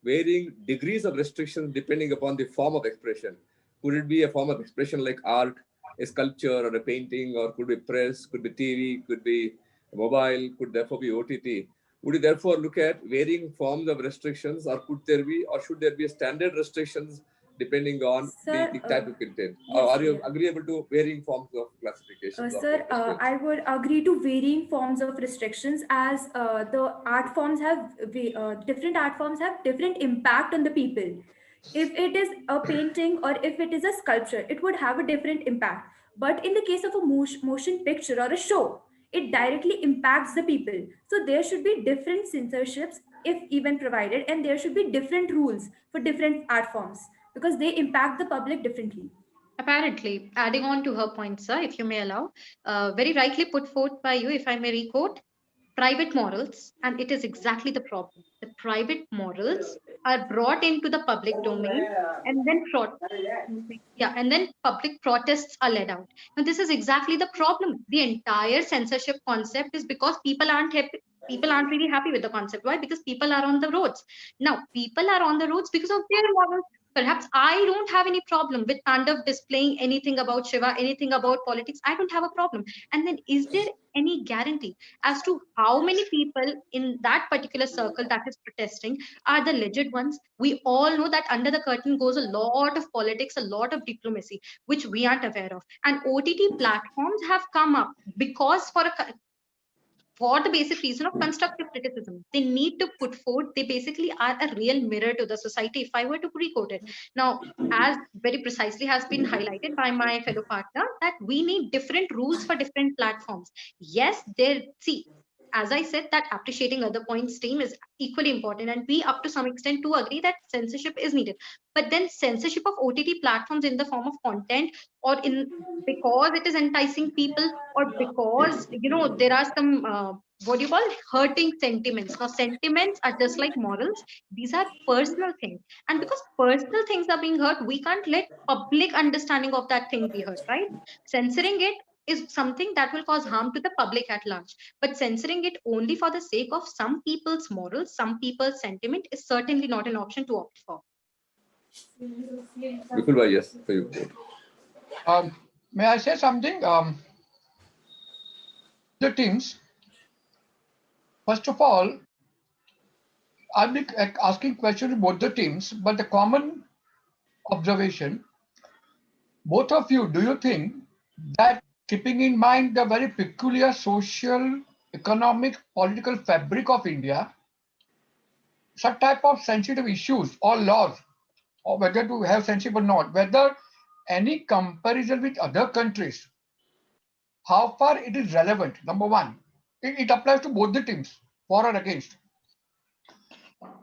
varying degrees of restrictions depending upon the form of expression? Could it be a form of expression like art, a sculpture or a painting, or could be press, could be TV, could be mobile, could therefore be OTT? Would you therefore look at varying forms of restrictions, or could there be, or should there be standard restrictions depending on Sir, the type of content? yes, Are you yeah. agreeable to varying forms of classifications? Sir, I would agree to varying forms of restrictions as the art forms have different art forms have different impact on the people. If it is a painting or if it is a sculpture, it would have a different impact. But in the case of a motion picture or a show, it directly impacts the people. So there should be different censorships if even provided, and there should be different rules for different art forms because they impact the public differently. Apparently, adding on to her point, sir, if you may allow, very rightly put forth by you, if I may requote, private morals, and it is exactly the problem. The private morals are brought into the public domain, and then and then public protests are led out. Now, this is exactly the problem. The entire censorship concept is because people aren't happy. People aren't really happy with the concept. Why? Because people are on the roads. Now, people are on the roads because of their morals. Perhaps I don't have any problem with Tandav displaying anything about Shiva, anything about politics. I don't have a problem. And then, is there any guarantee as to how many people in that particular circle that is protesting are the legit ones? We all know that under the curtain goes a lot of politics, a lot of diplomacy, which we aren't aware of. And OTT platforms have come up because for the basic reason of constructive criticism. They need to put forth, they basically are a real mirror to the society, if I were to pre-quote it. Now, as very precisely has been highlighted by my fellow partner, that we need different rules for different platforms. Yes, see, as I said, that appreciating other points team is equally important, and we up to some extent do agree that censorship is needed. But then censorship of OTT platforms in the form of content, or in because it is enticing people, or because there are some what do you call hurting sentiments. Now, sentiments are just like morals; these are personal things, and because personal things are being hurt, we can't let public understanding of that thing be hurt, right? Censoring it is something that will cause harm to the public at large, but censoring it only for the sake of some people's morals, some people's sentiment, is certainly not an option to opt for. Vipul, yes, for you. May I say something? The teams, first of all, I'll be asking questions to both the teams, but the common observation, both of you, do you think that keeping in mind the very peculiar social, economic, political fabric of India, such type of sensitive issues or laws, or whether to have censorship or not, whether any comparison with other countries, how far it is relevant? Number one, it applies to both the teams, for or against.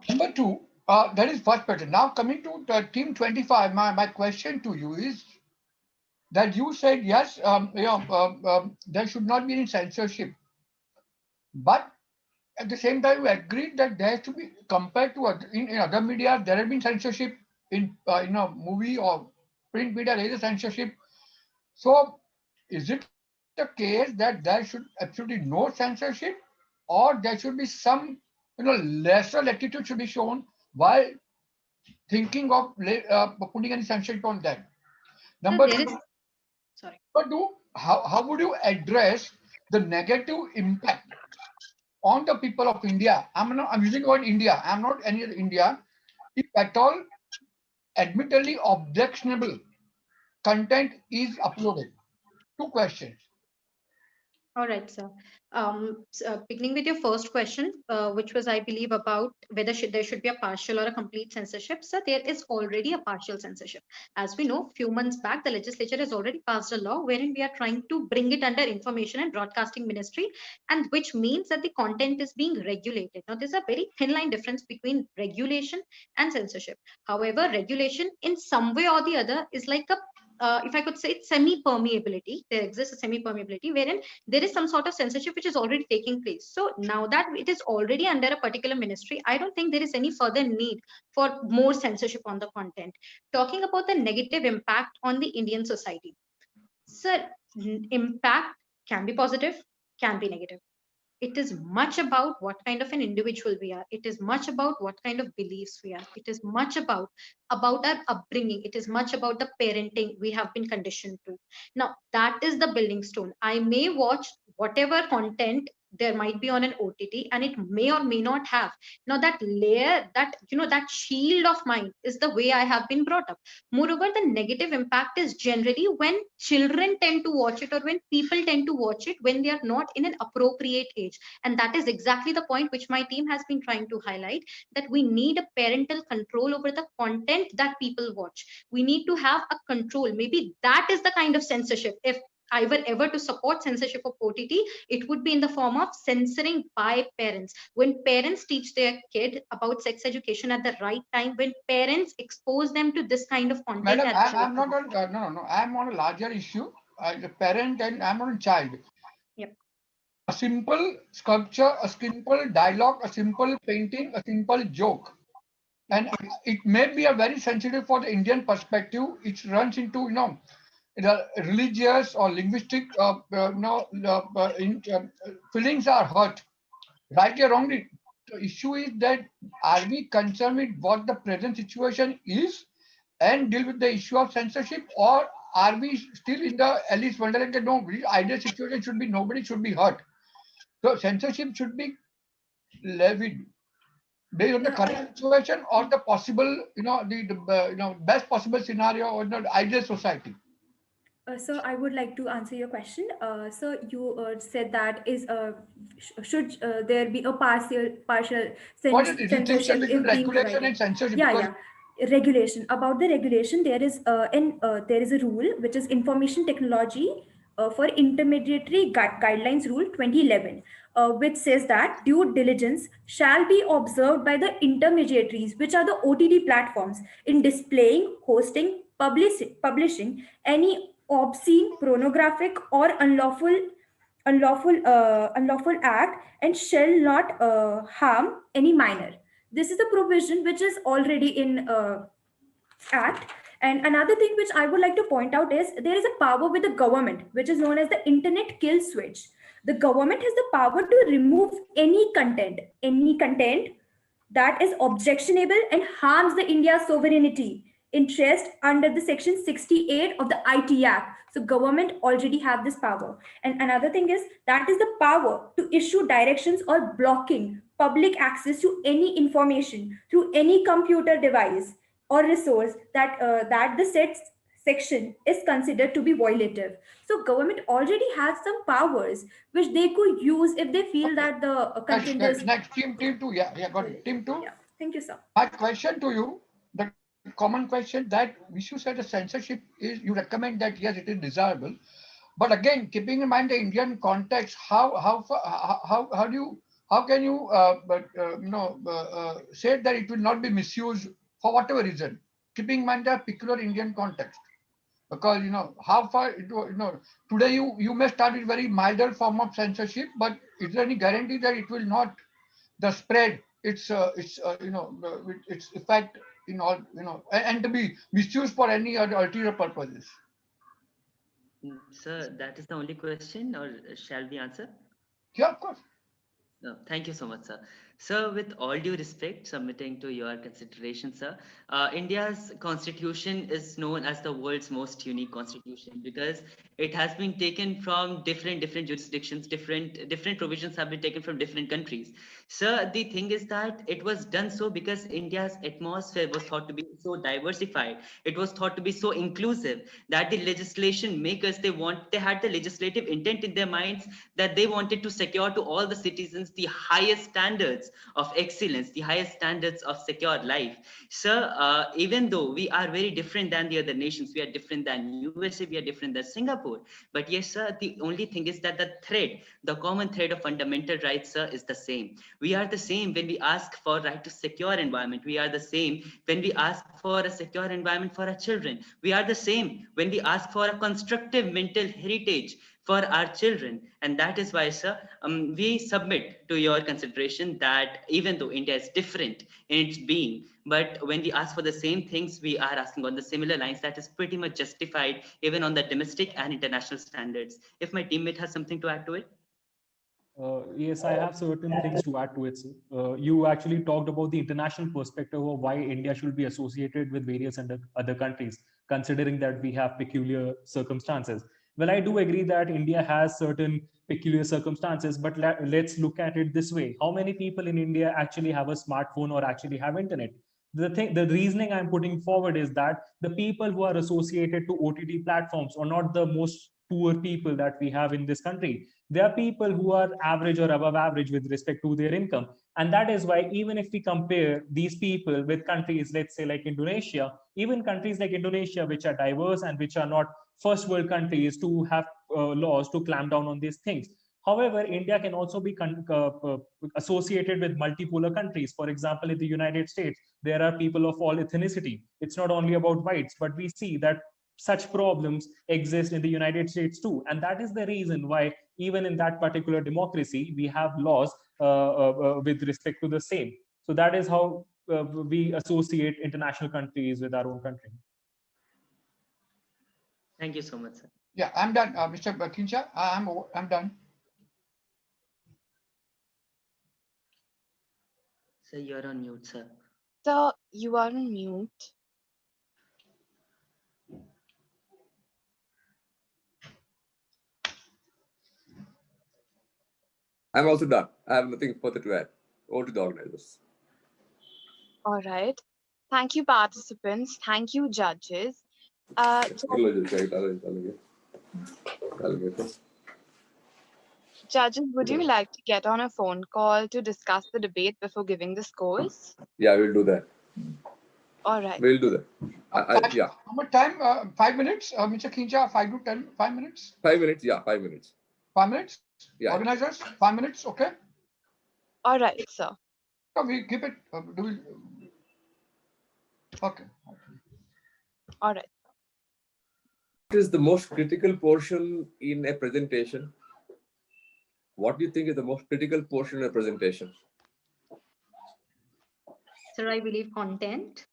Number two, that is first question. Now coming to the team 25, my question to you is that you said yes, there should not be any censorship, but at the same time, you agreed that there has to be, compared to in other media, there has been censorship in movie or print media, there is a censorship. So is it the case that there should absolutely no censorship, or there should be some lesser latitude should be shown while thinking of putting any censorship on that? Number two, how would you address the negative impact on the people of India? I'm using the word India. I'm not any other India. If at all, admittedly objectionable content is uploaded. Two questions. All right, sir. Beginning with your first question, which was, I believe, about whether there should be a partial or a complete censorship. Sir, there is already a partial censorship. As we know, few months back, the legislature has already passed a law wherein we are trying to bring it under Information and Broadcasting Ministry, and which means that the content is being regulated. Now, there's a very thin line difference between regulation and censorship. However, regulation in some way or the other is like a if I could say, semi-permeability. There exists a semi-permeability wherein there is some sort of censorship which is already taking place. So now that it is already under a particular ministry, I don't think there is any further need for more censorship on the content. Talking about the negative impact on the Indian society. Sir, impact can be positive, can be negative. It is much about what kind of an individual we are. It is much about what kind of beliefs we are. It is much about our upbringing. It is much about the parenting we have been conditioned to. Now, that is the building stone. I may watch whatever content there might be on an OTT, and it may or may not have. Now that layer, that, you know, that shield of mine is the way I have been brought up. Moreover, the negative impact is generally when children tend to watch it, or when people tend to watch it when they are not in an appropriate age. And that is exactly the point which my team has been trying to highlight, that we need a parental control over the content that people watch. We need to have a control. Maybe that is the kind of censorship. If I were ever to support censorship of OTT, it would be in the form of censoring by parents. When parents teach their kid about sex education at the right time, when parents expose them to this kind of content. Madam, at the I'm right not on, no, I'm on a larger issue, the parent, and I'm on a child. Yep. A simple sculpture, a simple dialogue, a simple painting, a simple joke. And it may be a very sensitive for the Indian perspective. It runs into, you know, the religious or linguistic, feelings are hurt. Right or wrongly, the issue is that are we concerned with what the present situation is and deal with the issue of censorship, or are we still in the Alice Wonderland that no, ideal situation should be nobody should be hurt. So censorship should be levied based on the current situation or the possible, the best possible scenario or the ideal society. So I would like to answer your question. So you said that is should there be a partial What is the distinction between regulation and censorship? Yeah. Regulation. About the regulation, there is there is a rule which is Information Technology for Intermediary Guidelines Rule 2011, which says that due diligence shall be observed by the intermediaries, which are the OTT platforms, in displaying, hosting, publishing any obscene, pornographic, or unlawful act, and shall not harm any minor. This is a provision which is already in Act. And another thing which I would like to point out is there is a power with the government, which is known as the internet kill switch. The government has the power to remove any content that is objectionable and harms the India's sovereignty interest under the section 68 of the IT Act. So government already have this power. And another thing is that is the power to issue directions or blocking public access to any information through any computer device or resource that that the said section is considered to be violative. So government already has some powers which they could use if they feel that the content is... Next, team two. Yeah, got it. Team two. Yeah. Thank you, sir. My question to you, the common question that Vishu said the censorship is, you recommend that yes, it is desirable. But again, keeping in mind the Indian context, how can you say that it will not be misused for whatever reason, keeping in mind the peculiar Indian context? Because how far today you may start with very milder form of censorship, but is there any guarantee that it will not the spread its effect in all and to be misused for any other ulterior purposes? Sir, that is the only question, or shall we answer? Yeah, of course. No, thank you so much, sir. Sir, with all due respect, submitting to your consideration, sir, India's constitution is known as the world's most unique constitution because it has been taken from different jurisdictions, different provisions have been taken from different countries. Sir, the thing is that it was done so because India's atmosphere was thought to be so diversified. It was thought to be so inclusive that the legislation makers, they had the legislative intent in their minds that they wanted to secure to all the citizens the highest standards of excellence, the highest standards of secure life. Sir, even though we are very different than the other nations, we are different than USA, we are different than Singapore. But yes, sir, the only thing is that the common thread of fundamental rights, sir, is the same. We are the same when we ask for right to secure environment. We are the same when we ask for a secure environment for our children. We are the same when we ask for a constructive mental heritage for our children. And that is why, sir, we submit to your consideration that even though India is different in its being, but when we ask for the same things, we are asking on the similar lines that is pretty much justified even on the domestic and international standards. If my teammate has something to add to it. Yes, I have certain things to add to it. You actually talked about the international perspective of why India should be associated with various other countries, considering that we have peculiar circumstances. Well, I do agree that India has certain peculiar circumstances, but let's look at it this way. How many people in India actually have a smartphone or actually have internet? The reasoning I'm putting forward is that the people who are associated to OTT platforms are not the most poor people that we have in this country. They are people who are average or above average with respect to their income. And that is why, even if we compare these people with countries, let's say like Indonesia, even countries like Indonesia, which are diverse and which are not first world countries to have laws to clamp down on these things. However, India can also be associated with multipolar countries. For example, in the United States, there are people of all ethnicity. It's not only about whites, but we see that such problems exist in the United States too. And that is the reason why even in that particular democracy, we have laws with respect to the same. So that is how we associate international countries with our own country. Thank you so much, sir. Yeah, I'm done, Mr. Kincha. I'm done. Sir, you're on mute, sir. Sir, you are on mute. I'm also done. I have nothing further to add. Over to the organizers. All right. Thank you, participants. Thank you, judges. Judges, would you like to get on a phone call to discuss the debate before giving the scores? Yeah, we'll do that. All right. We'll do that. Yeah. How much time? 5 minutes, Mr. Kincha, 5 to 10, 5 minutes? 5 minutes, yeah, 5 minutes. 5 minutes? Yeah. Organizers, 5 minutes, okay? All right, sir. So we keep it, okay. All right. What is the most critical portion in a presentation? What do you think is the most critical portion in a presentation? Sir, I believe content.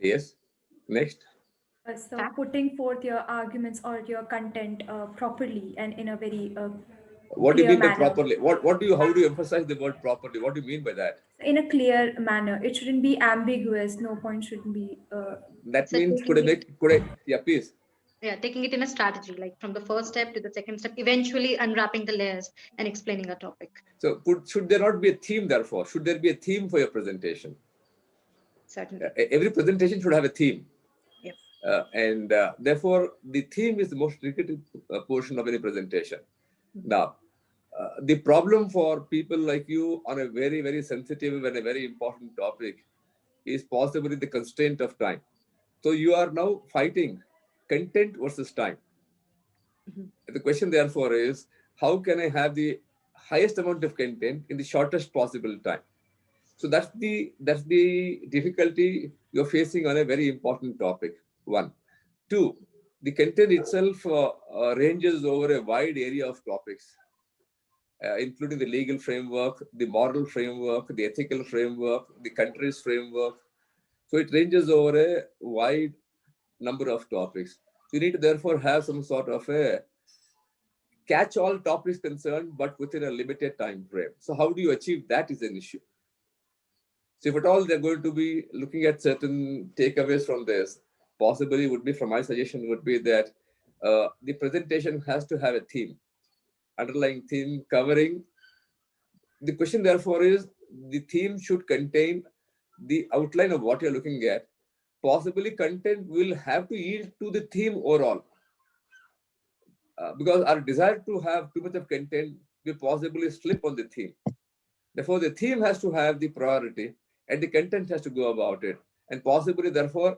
Yes. Next. So putting forth your arguments or your content properly and in a very what do you mean by manner. properly? How do you emphasize the word properly? What do you mean by that? In a clear manner. It shouldn't be ambiguous. No point shouldn't be. That So means yeah, please. Yeah, taking it in a strategy, like from the first step to the second step, eventually unwrapping the layers and explaining a topic. So should there not be a theme, therefore? Should there be a theme for your presentation? Certainly. Every presentation should have a theme. Yep. And therefore, the theme is the most critical portion of any presentation. Mm-hmm. Now, the problem for people like you on a very, very sensitive and a very important topic is possibly the constraint of time. So you are now fighting content versus time. Mm-hmm. The question therefore is, how can I have the highest amount of content in the shortest possible time? So that's the difficulty you're facing on a very important topic. 1. 2, the content itself ranges over a wide area of topics, including the legal framework, the moral framework, the ethical framework, the country's framework. So it ranges over a wide number of topics. So you need to therefore have some sort of a catch-all topics concerned, but within a limited time frame. So how do you achieve that is an issue. So if at all they're going to be looking at certain takeaways from this, possibly would be, from my suggestion, would be that the presentation has to have a theme, underlying theme covering. The question therefore is, the theme should contain the outline of what you're looking at. Possibly content will have to yield to the theme overall. Because our desire to have too much of content will possibly slip on the theme. Therefore, the theme has to have the priority and the content has to go about it. And possibly, therefore,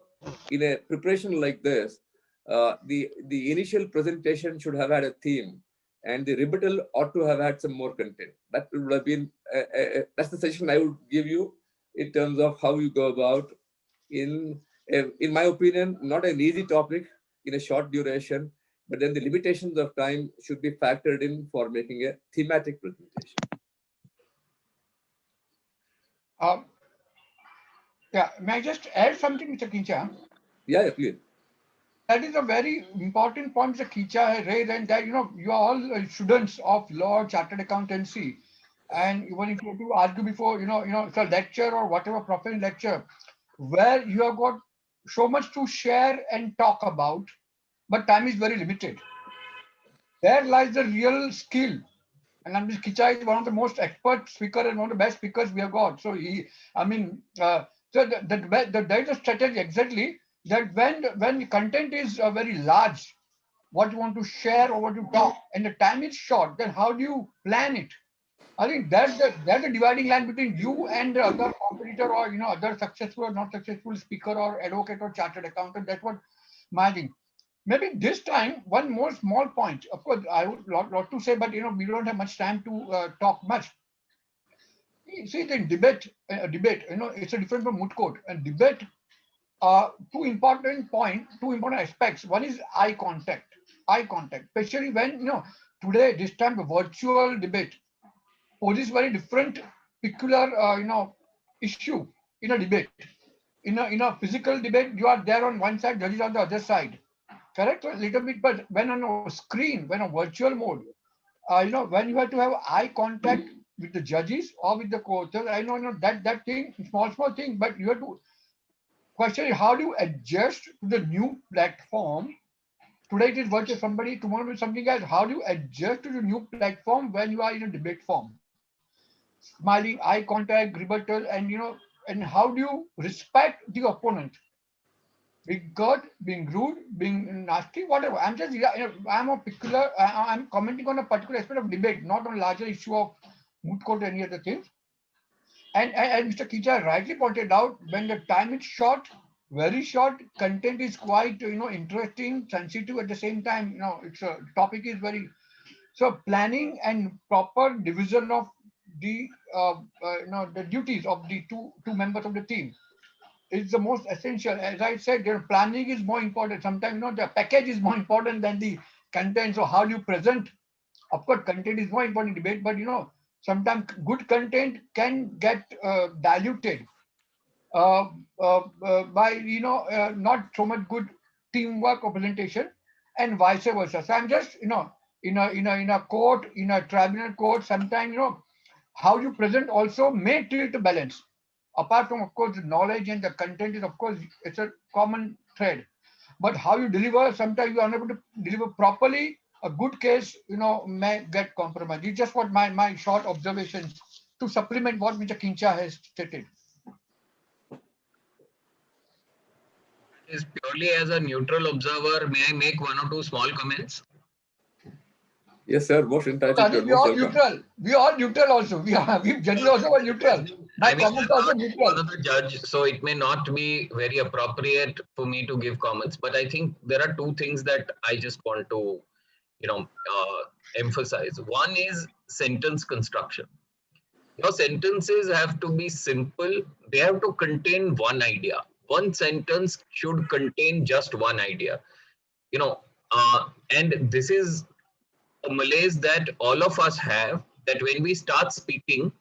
in a preparation like this, the initial presentation should have had a theme and the rebuttal ought to have had some more content. That would have been, that's the suggestion I would give you in terms of how you go about, in my opinion, not an easy topic in a short duration, but then the limitations of time should be factored in for making a thematic presentation. Yeah, may I just add something, Mr. Kincha? Yeah, please. That is a very important point Mr. Kincha has raised, and that, you are all students of law, chartered accountancy, and even if you have to argue before, it's a lecture or whatever professional lecture, where you have got so much to share and talk about, but time is very limited. There lies the real skill. And Anish Kicha is one of the most expert speaker and one of the best speakers we have got. So there is a strategy exactly that when the content is very large, what you want to share or what you talk, and the time is short, then how do you plan it? I think that's the dividing line between you and the other competitor or other successful or not successful speaker or advocate or chartered accountant. That's what my thing. Maybe this time one more small point. Of course, I would lot to say, but we don't have much time to talk much. See, the debate, it's a different from moot court. And debate, two important aspects. One is eye contact, especially when today this time the virtual debate poses very different peculiar issue in a debate. In a physical debate, you are there on one side, judges on the other side. Correct? A little bit, but when on a screen, when a virtual mode, when you have to have eye contact with the judges or with the coaches, I know that thing, small thing, but you have to question how do you adjust to the new platform. Today it is virtual somebody, tomorrow is something else. How do you adjust to the new platform when you are in a debate form? Smiling, eye contact, rebuttal, and how do you respect the opponent? Being good, being rude, being nasty, whatever. I'm commenting on a particular aspect of debate, not on larger issue of moot court or any other things. And Mr. Kicha rightly pointed out, when the time is short, very short, content is quite interesting, sensitive at the same time. It's a topic is very so planning and proper division of the the duties of the two members of the team is the most essential. As I said, planning is more important. Sometimes the package is more important than the content. So how do you present? Of course, content is more important in debate, but sometimes good content can get diluted by not so much good teamwork or presentation, and vice versa. So I'm just in a court, in a tribunal court, sometimes how you present also may tilt the balance. Apart from, of course, the knowledge and the content is, of course, it's a common thread. But how you deliver, sometimes you are unable to deliver properly. A good case, may get compromised. It's just what my short observations to supplement what Mr. Kincha has stated. Is purely as a neutral observer, may I make one or two small comments? Yes, sir. Most entitled. We are neutral. We are neutral also. We generally also are neutral. My comments are also neutral. One of the judge, so it may not be very appropriate for me to give comments, but I think there are two things that I just want to, emphasize. One is sentence construction. Your sentences have to be simple. They have to contain one idea. One sentence should contain just one idea. And this is a malaise that all of us have, that when we start speaking,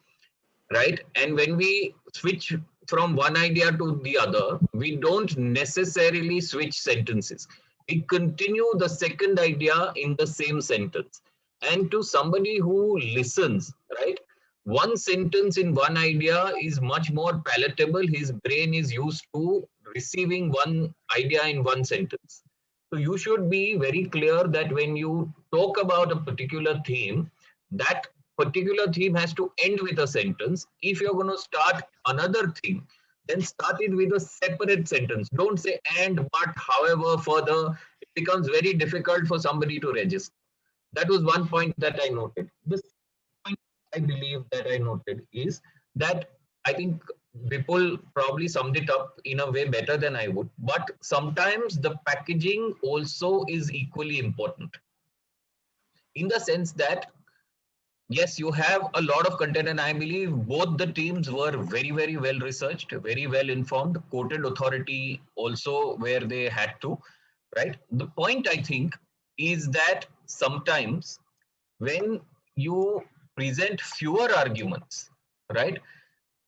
right, and when we switch from one idea to the other, we don't necessarily switch sentences. We continue the second idea in the same sentence. And to somebody who listens, right, one sentence in one idea is much more palatable. His brain is used to receiving one idea in one sentence. So you should be very clear that when you talk about a particular theme, that particular theme has to end with a sentence. If you're going to start another theme, then start it with a separate sentence. Don't say and, but, however, further. It becomes very difficult for somebody to register. That was one point that I noted. The point I believe that I noted is that I think Vipul probably summed it up in a way better than I would, but sometimes the packaging also is equally important, in the sense that yes, you have a lot of content, and I believe both the teams were very, very well researched, very well informed, quoted authority also where they had to, right? The point, I think, is that sometimes when you present fewer arguments, right,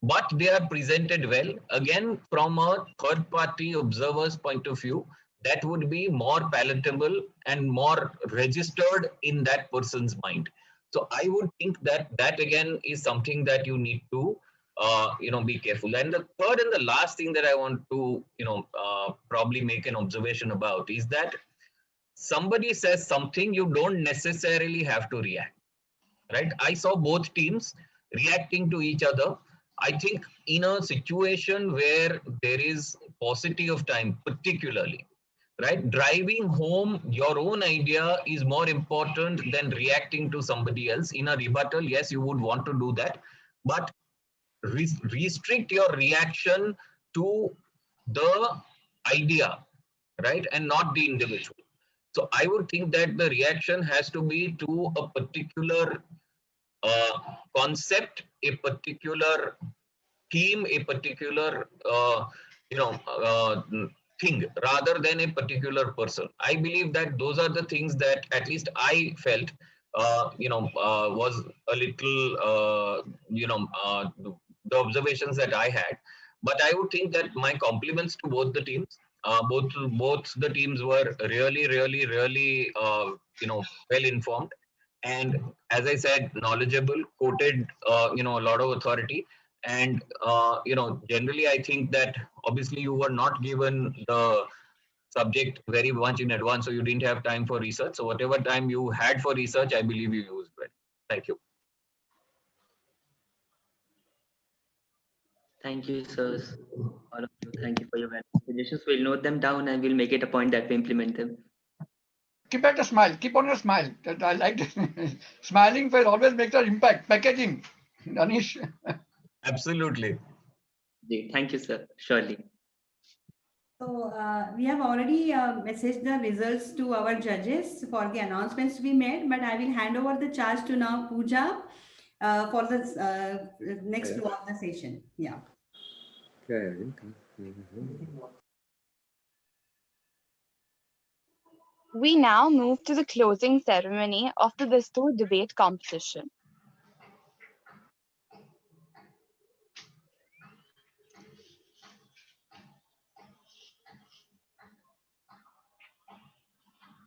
but they are presented well, again, from a third-party observer's point of view, that would be more palatable and more registered in that person's mind. So I would think that that again is something that you need to, be careful. And the third and the last thing that I want to, probably make an observation about is that somebody says something, you don't necessarily have to react, right? I saw both teams reacting to each other. I think in a situation where there is paucity of time, particularly, right? Driving home your own idea is more important than reacting to somebody else. In a rebuttal, yes, you would want to do that, but restrict your reaction to the idea, right? And not the individual. So I would think that the reaction has to be to a particular concept, a particular theme, a particular thing, rather than a particular person. I believe that those are the things that at least I felt was a little the observations that I had. But I would think that my compliments to both the teams. Both the teams were really well informed, and as I said, knowledgeable, quoted a lot of authority. And generally I think that obviously you were not given the subject very much in advance, so you didn't have time for research. So whatever time you had for research, I believe you used well. Thank you. Thank you, sirs. All of you, thank you for your suggestions. We'll note them down and we'll make it a point that we implement them. Keep at a smile. Keep on your smile. That I like it. Smiling face always makes an impact. Packaging, Anish. Absolutely. Thank you, sir. Surely. So we have already messaged the results to our judges for the announcements we made, but I will hand over the charge to now Pooja for the next flow of the session. Yeah. Okay. We now move to the closing ceremony of the Dastur debate competition.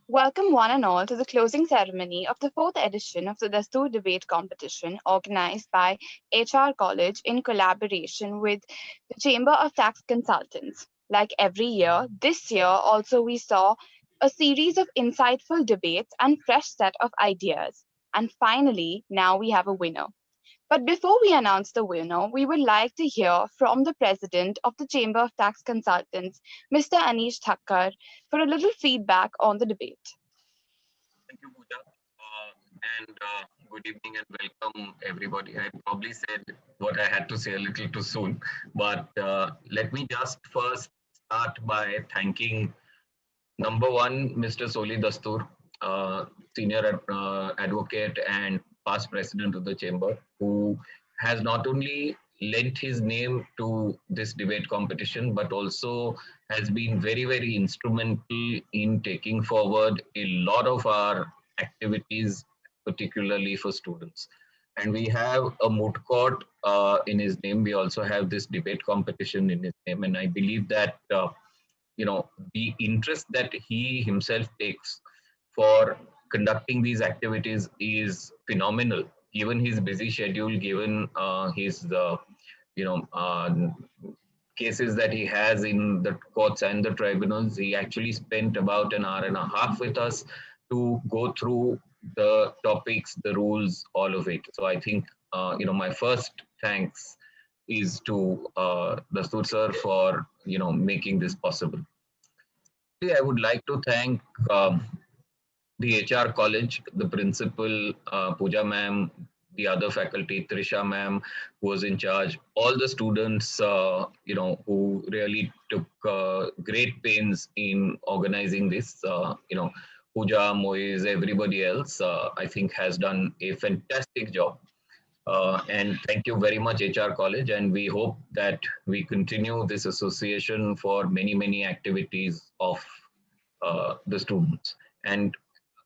Welcome one and all to the closing ceremony of the 4th edition of the Dastur debate competition organized by HR College in collaboration with the Chamber of Tax Consultants. Like every year, this year also we saw a series of insightful debates and fresh set of ideas. And finally, now we have a winner. But before we announce the winner, we would like to hear from the President of the Chamber of Tax Consultants, Mr. Anish Thakkar, for a little feedback on the debate. Thank you, Pooja. And good evening and welcome, everybody. I probably said what I had to say a little too soon, but let me just first start by thanking, number one, Mr. Soli Dastur, senior advocate and past president of the chamber, who has not only lent his name to this debate competition, but also has been very instrumental in taking forward a lot of our activities, particularly for students. And we have a moot court in his name. We also have this debate competition in his name. And I believe that, the interest that he himself takes for conducting these activities is phenomenal, given his busy schedule, given his cases that he has in the courts and the tribunals. He actually spent about an hour and a half with us to go through the topics, the rules, all of it. So I think, my first thanks is to Dastur sir for, making this possible. I would like to thank the HR college, the principal, Pooja ma'am, the other faculty, Trisha ma'am, who was in charge, all the students, who really took great pains in organizing this, Pooja, Moiz, everybody else, I think has done a fantastic job. And thank you very much, HR College. And we hope that we continue this association for many activities of the students. And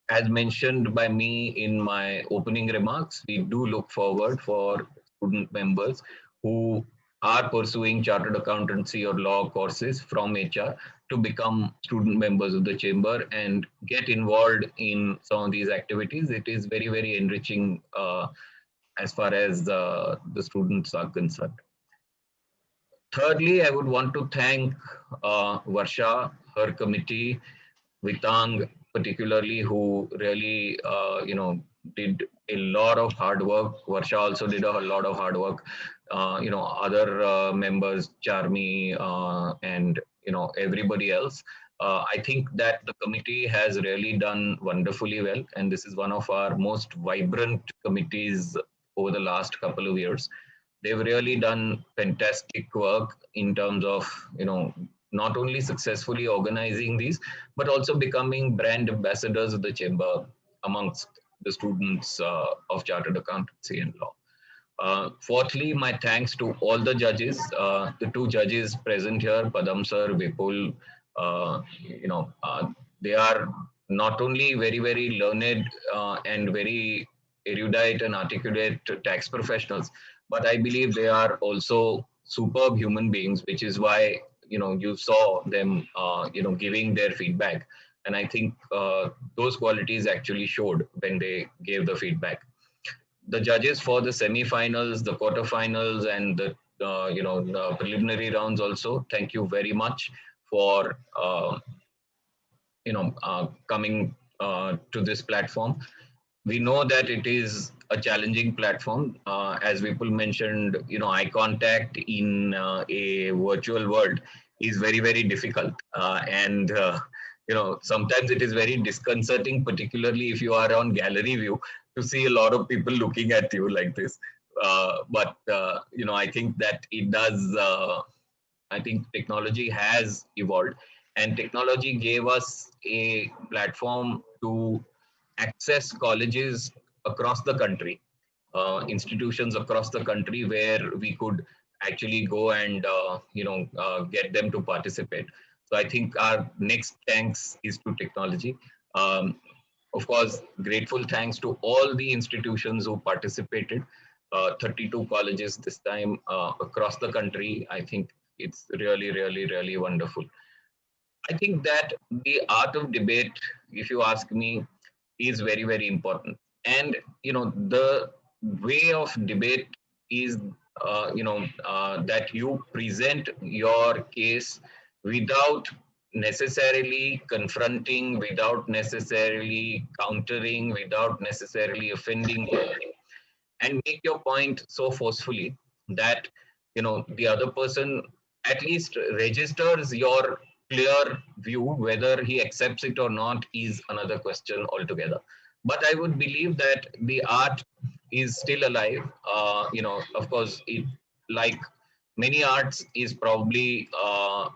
as mentioned by me in my opening remarks, we do look forward for student members who are pursuing chartered accountancy or law courses from HR to become student members of the chamber and get involved in some of these activities. It is very enriching as far as the students are concerned. Thirdly, I would want to thank Varsha, her committee, Vitang, particularly who really, did a lot of hard work. Varsha also did a lot of hard work. Other members, Charmi, and, everybody else. I think that the committee has really done wonderfully well, and this is one of our most vibrant committees over the last couple of years. They've really done fantastic work in terms of, not only successfully organizing these, but also becoming brand ambassadors of the chamber amongst the students of Chartered Accountancy and Law. Fourthly, my thanks to all the judges, the two judges present here, Padam sir, Vipul. They are not only very, very learned and very erudite and articulate tax professionals, but I believe they are also superb human beings, which is why, you saw them, giving their feedback. And I think those qualities actually showed when they gave the feedback. The judges for the semi-finals, the quarterfinals, and the the preliminary rounds also, thank you very much for coming to this platform. We know that it is a challenging platform. As Vipul mentioned, eye contact in a virtual world is very, very difficult. And sometimes it is very disconcerting, particularly if you are on gallery view, to see a lot of people looking at you like this. But I think that it does, I think technology has evolved, and technology gave us a platform to access colleges across the country, institutions across the country, where we could actually go and get them to participate. So I think our next thanks is to technology. Of course, grateful thanks to all the institutions who participated, 32 colleges this time across the country. I think it's really, really, really wonderful. I think that the art of debate, if you ask me, is very, very important. And, the way of debate is, that you present your case without necessarily confronting, without necessarily countering, without necessarily offending, and make your point so forcefully that, the other person at least registers your clear view. Whether he accepts it or not is another question altogether. But I would believe that the art is still alive. Of course, it, like many arts, is probably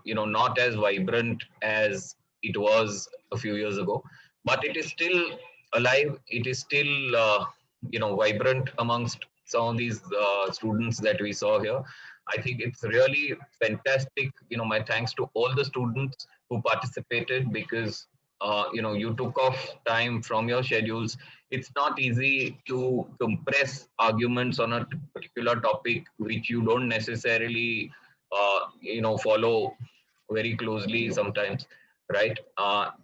not as vibrant as it was a few years ago, but it is still alive. It is still vibrant amongst some of these students that we saw here. I think it's really fantastic. My thanks to all the students who participated, because you took off time from your schedules. It's not easy to compress arguments on a particular topic which you don't necessarily follow very closely sometimes, right,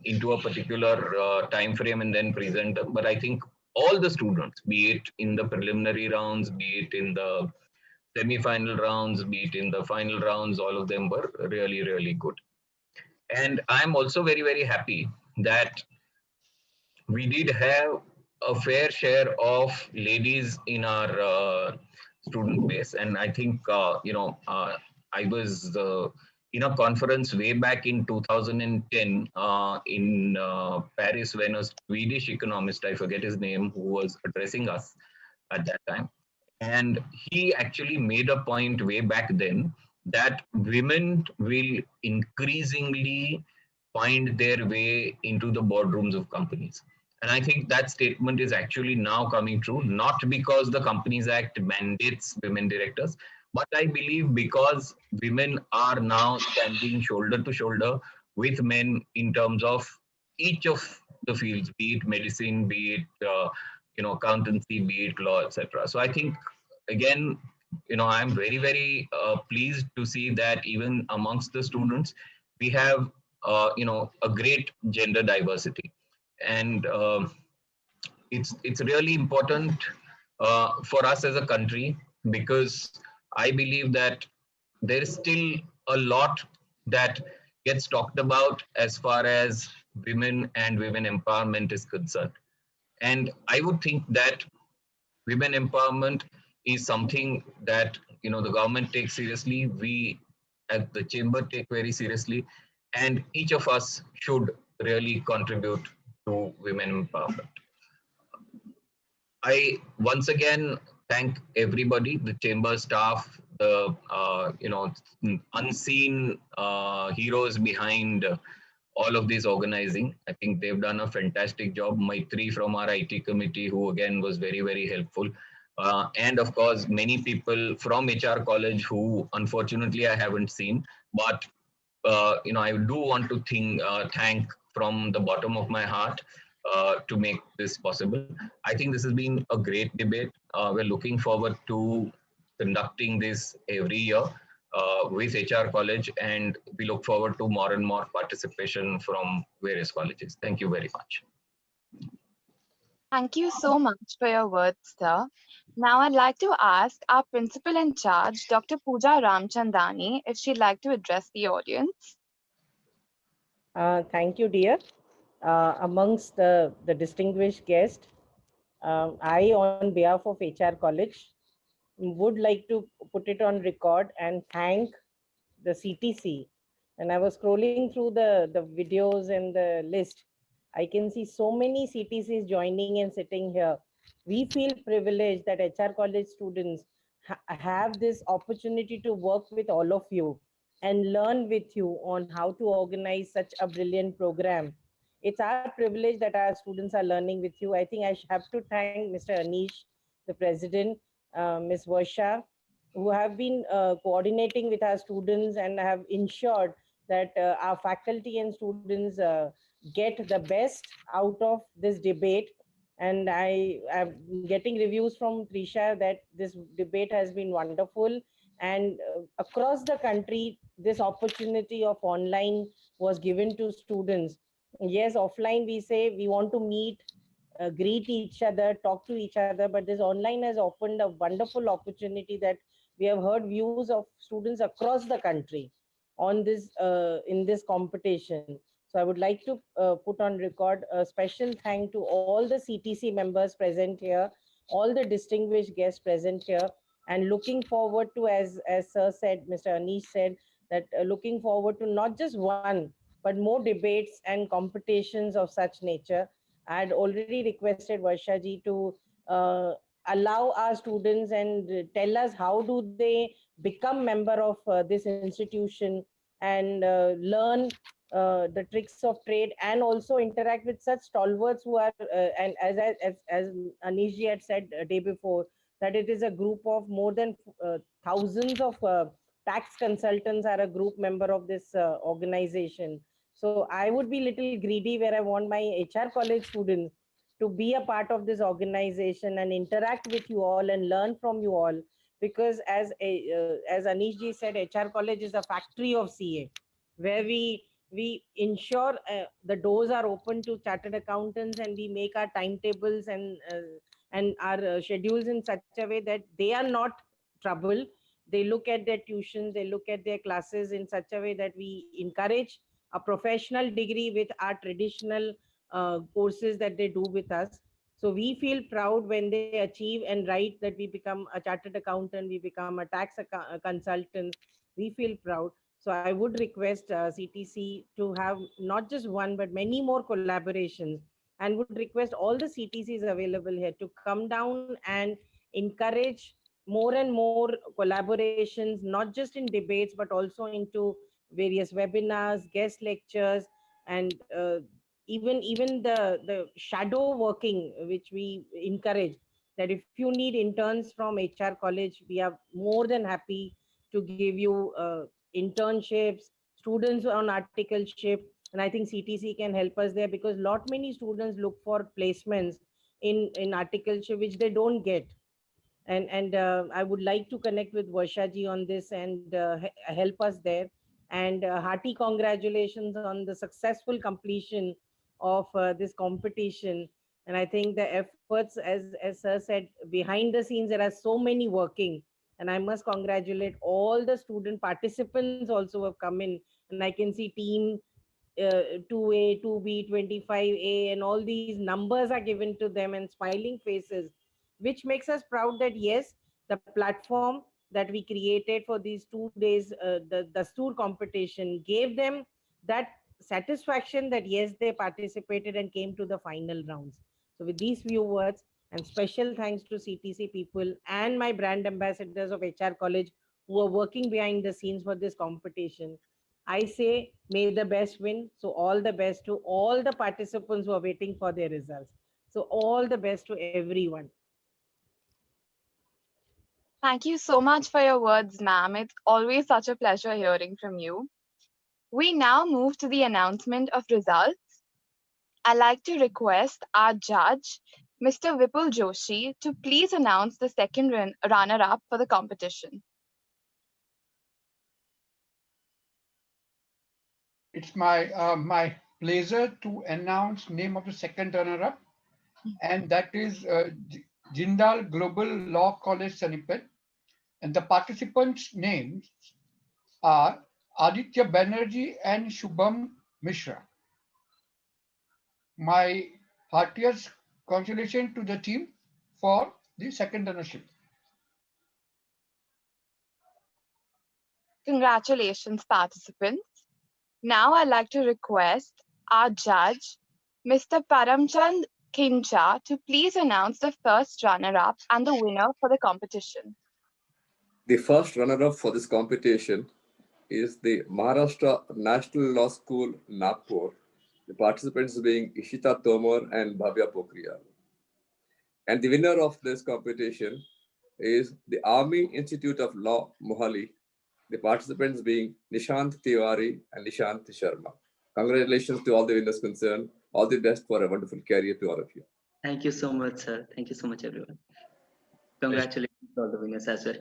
into a particular time frame and then present them. But I think all the students, be it in the preliminary rounds, be it in the semi-final rounds, be it in the final rounds, all of them were really, really good. And I'm also very, very happy that we did have a fair share of ladies in our student base. And I think, I was in a conference way back in 2010 in Paris, when a Swedish economist, I forget his name, who was addressing us at that time. And he actually made a point way back then that women will increasingly find their way into the boardrooms of companies. And I think that statement is actually now coming true, not because the Companies Act mandates women directors, but I believe because women are now standing shoulder to shoulder with men in terms of each of the fields, be it medicine, be it accountancy, be it law, etc. So I think, again, I'm very, very pleased to see that even amongst the students, we have, a great gender diversity. And it's really important for us as a country, because I believe that there is still a lot that gets talked about as far as women and women empowerment is concerned. And I would think that women empowerment is something that the government takes seriously, we at the chamber take very seriously, and each of us should really contribute to women empowerment. I once again thank everybody, the chamber staff, the unseen heroes behind all of this organizing. I think they've done a fantastic job. Maitri from our IT committee, who again was very, very helpful. And of course, many people from HR college who unfortunately I haven't seen, but I do want to thank from the bottom of my heart to make this possible. I think this has been a great debate. We're looking forward to conducting this every year with HR College, and we look forward to more and more participation from various colleges. Thank you very much. Thank you so much for your words, sir. Now I'd like to ask our principal in charge, Dr. Pooja Ramchandani, if she'd like to address the audience. Thank you, dear. Amongst the distinguished guests, I, on behalf of HR College, would like to put it on record and thank the CTC. And I was scrolling through the videos and the list. I can see so many CTCs joining and sitting here. We feel privileged that HR College students have this opportunity to work with all of you and learn with you on how to organize such a brilliant program. It's our privilege that our students are learning with you. I think I have to thank Mr. Anish, the president, Ms. Varsha, who have been coordinating with our students and have ensured that our faculty and students get the best out of this debate. And I am getting reviews from Trisha that this debate has been wonderful. And across the country, this opportunity of online was given to students. Yes, offline we say we want to meet, greet each other, talk to each other, but this online has opened a wonderful opportunity that we have heard views of students across the country on this in this competition. So I would like to put on record a special thank to all the CTC members present here, all the distinguished guests present here, and looking forward to, as Sir said, Mr. Anish said, that looking forward to not just one, but more debates and competitions of such nature. I had already requested Varsha ji to allow our students and tell us how do they become member of this institution and learn the tricks of trade and also interact with such stalwarts who are and as Anish ji had said a day before, that it is a group of more than thousands of tax consultants are a group member of this organization. So I would be little greedy where I want my HR college students to be a part of this organization and interact with you all and learn from you all, because as Anish ji said, HR college is a factory of CA where we ensure the doors are open to chartered accountants, and we make our timetables and our schedules in such a way that they are not trouble. They look at their tuitions, they look at their classes in such a way that we encourage a professional degree with our traditional courses that they do with us. So we feel proud when they achieve and write that we become a chartered accountant, we become a tax consultant. We feel proud. So I would request CTC to have not just one, but many more collaborations, and would request all the CTCs available here to come down and encourage more and more collaborations, not just in debates, but also into various webinars, guest lectures, and even the shadow working, which we encourage, that if you need interns from HR college, we are more than happy to give you internships, students on articleship. And I think CTC can help us there, because lot many students look for placements in articleship, which they don't get. And I would like to connect with Varsha ji on this and help us there. And hearty congratulations on the successful completion of this competition. And I think the efforts, as Sir said, behind the scenes, there are so many working. And I must congratulate all the student participants also who have come in. And I can see team 2A, 2B, 25A, and all these numbers are given to them and smiling faces, which makes us proud that yes, the platform that we created for these 2 days, the Dastoor competition, gave them that satisfaction that yes, they participated and came to the final rounds. So with these few words, and special thanks to CTC people and my brand ambassadors of HR College who are working behind the scenes for this competition, I say, may the best win. So all the best to all the participants who are waiting for their results. So all the best to everyone. Thank you so much for your words, ma'am. It's always such a pleasure hearing from you. We now move to the announcement of results. I'd like to request our judge, Mr. Vipul Joshi, to please announce the second runner-up for the competition. It's my pleasure to announce name of the second runner-up, and that is Jindal Global Law College, Sonipet. And the participants' names are Aditya Banerjee and Shubham Mishra. My heartiest congratulations to the team for the second runnership. Congratulations, participants. Now I'd like to request our judge, Mr. Paramchand Kincha, to please announce the first runner-up and the winner for the competition. The first runner-up for this competition is the Maharashtra National Law School, Nagpur, the participants being Ishita Tomar and Bhavya Pokhriyal. And the winner of this competition is the Army Institute of Law, Mohali, the participants being Nishant Tiwari and Nishant Sharma. Congratulations to all the winners concerned. All the best for a wonderful career to all of you. Thank you so much, sir. Thank you so much, everyone. Congratulations to all the winners as well.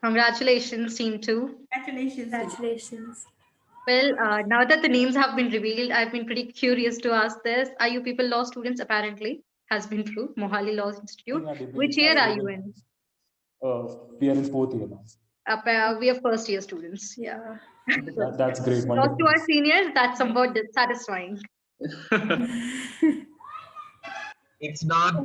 Congratulations, team 2. Congratulations. Congratulations. Well, now that the names have been revealed, I've been pretty curious to ask this. Are you people law students? Apparently, has been true. Mohali Law Institute. Which year are you in? We are in 4th year now. We are first year students. Yeah. That's great. Lost to our seniors, that's somewhat satisfying. It's not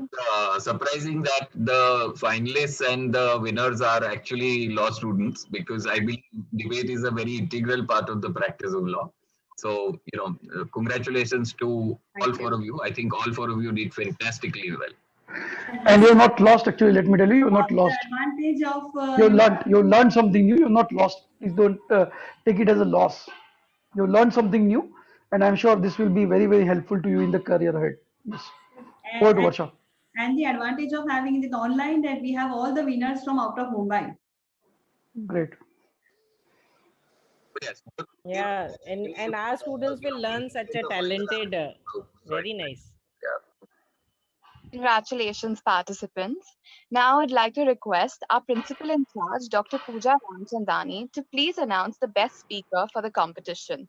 surprising that the finalists and the winners are actually law students, because I believe debate is a very integral part of the practice of law. So, congratulations to all 4 of you. I think all 4 of you did fantastically well. And you're not lost, actually. Let me tell you, you're not lost. The advantage of You learned something new. You're not lost. Please don't take it as a loss. You learned something new, and I'm sure this will be very, very helpful to you in the career ahead. Yes. Over to Varsha. and the advantage of having it online, that we have all the winners from out of Mumbai. Great. Yes. Yeah, and our students will learn such a talented, very nice. Congratulations, participants. Now I'd like to request our principal in charge, Dr. Pooja Ramchandani, to please announce the best speaker for the competition.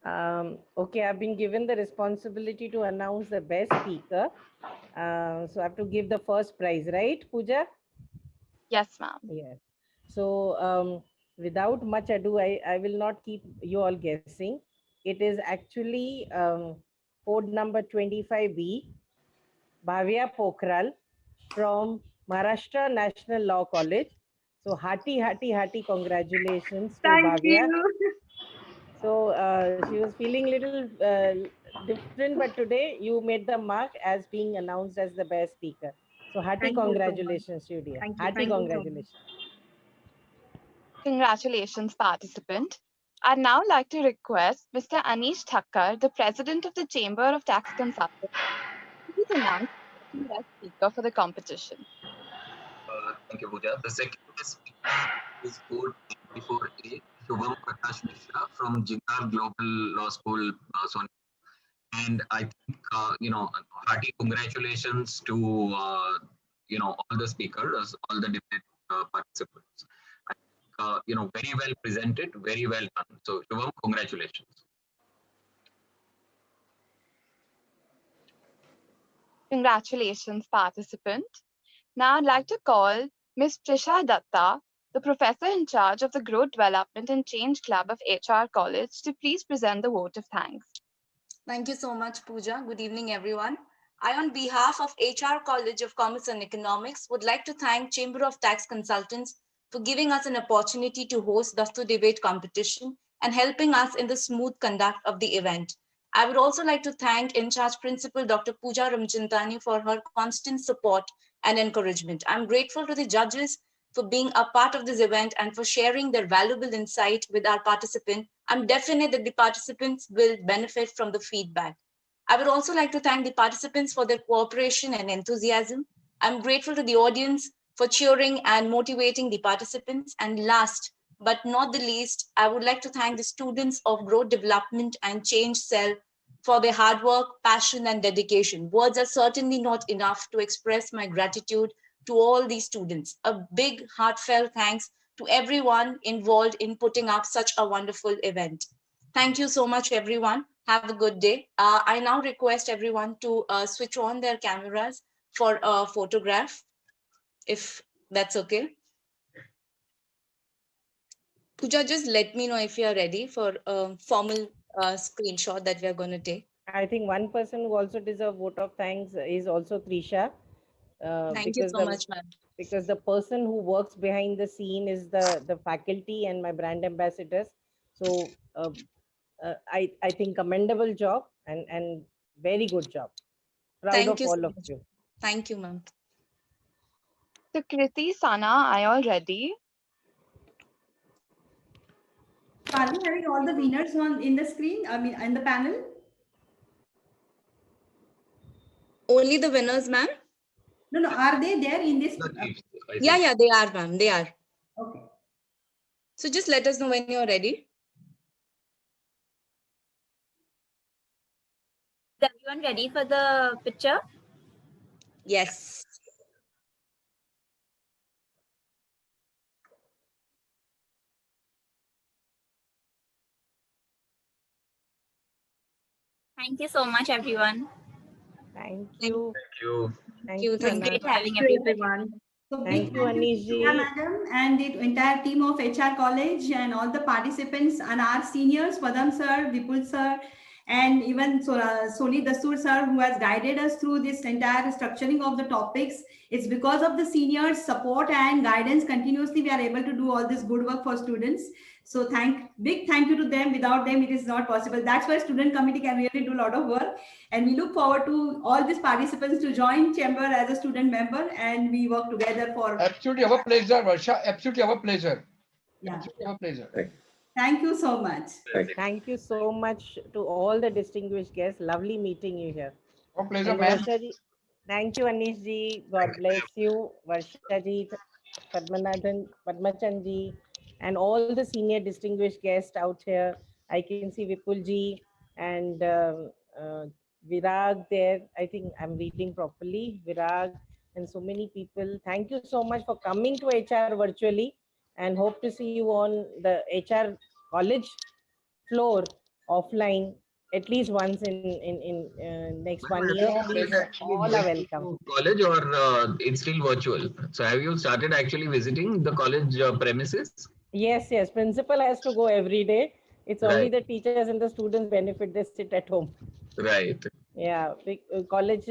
Okay, I've been given the responsibility to announce the best speaker. So I have to give the first prize, right, Pooja? Yes, ma'am. Yes. So without much ado, I will not keep you all guessing. It is actually code number 25B, Bhavya Pokhriyal from Maharashtra National Law College. So hearty congratulations to Thank Bhavya. you. So she was feeling a little different, but today you made the mark as being announced as the best speaker. So hearty Thank you so much. congratulations to you, dear. Thank you. Hearty Thank you so much. congratulations. Congratulations, participant. I'd now like to request Mr. Anish Thakkar, the president of the Chamber of Tax Consultants, to announce the best speaker for the competition. Thank you, Pooja. The second speaker is code 24A, Shubham Prakash Mishra from Jindal Global Law School, Sonipet. And I think, hearty congratulations to, all the speakers, all the debate participants. I think, very well presented, very well done. So, Shubham, congratulations. Congratulations, participant. Now I'd like to call Ms. Trisha Datta the professor in charge of the Growth Development and Change Club of HR College, to please present the vote of thanks. Thank you so much, Pooja. Good evening, everyone. I, on behalf of HR College of Commerce and Economics, would like to thank Chamber of Tax Consultants for giving us an opportunity to host Dastu debate competition and helping us in the smooth conduct of the event. I would also like to thank in-charge principal Dr. Pooja Ramchintani for her constant support and encouragement. I'm grateful to the judges for being a part of this event and for sharing their valuable insight with our participants. I'm definite that the participants will benefit from the feedback. I would also like to thank the participants for their cooperation and enthusiasm. I'm grateful to the audience for cheering and motivating the participants. And last but not the least, I would like to thank the students of Growth Development and Change Cell for their hard work, passion, and dedication. Words are certainly not enough to express my gratitude to all these students. A big heartfelt thanks to everyone involved in putting up such a wonderful event. Thank you so much, everyone. Have a good day. I now request everyone to switch on their cameras for a photograph, if that's okay. Pooja, just let me know if you are ready for a formal screenshot that we are going to take. I think one person who also deserves vote of thanks is also Trisha. Thank you so much, ma'am. Because the person who works behind the scene is the faculty and my brand ambassadors. So I think commendable job and very good job. Proud Thank of you all so of much. you. Thank you, ma'am. So Kriti, Sana, are you all ready? Are we having all the winners in the screen? I mean, in the panel? Only the winners, ma'am? No, are they there in this? Yeah, they are, ma'am. They are. Okay. So just let us know when you're ready. Is everyone ready for the picture? Yes. Thank you so much, everyone. Thank you. Thank you. Thank you. It was great having everyone. So Thank you, Anish ji. Madam, and the entire team of HR College and all the participants and our seniors, Padam sir, Vipul sir, and even Soni Dastur sir, who has guided us through this entire structuring of the topics. It's because of the seniors' support and guidance continuously we are able to do all this good work for students. So big thank you to them. Without them, it is not possible. That's why student committee can really do a lot of work. And we look forward to all these participants to join Chamber as a student member, and we work together for. Absolutely our pleasure, Varsha. Absolutely our pleasure. Yeah. Absolutely our pleasure. Thank you so much. Thank you so much to all the distinguished guests. Lovely meeting you here. Our pleasure, And ma'am. Varsha ji, thank you, Anish ji. God bless you. Varsha ji, Padmachan ji, and all the senior distinguished guests out here. I can see Vipul ji and Virag there. I think I'm reading properly. Virag and so many people. Thank you so much for coming to HR virtually, and hope to see you on the HR college floor offline at least once in next 1 year. Please, all are welcome. College or it's still virtual? So have you started actually visiting the college premises? Yes, principal has to go every day. It's only the teachers and the students benefit. They sit at home. Right. Yeah, college,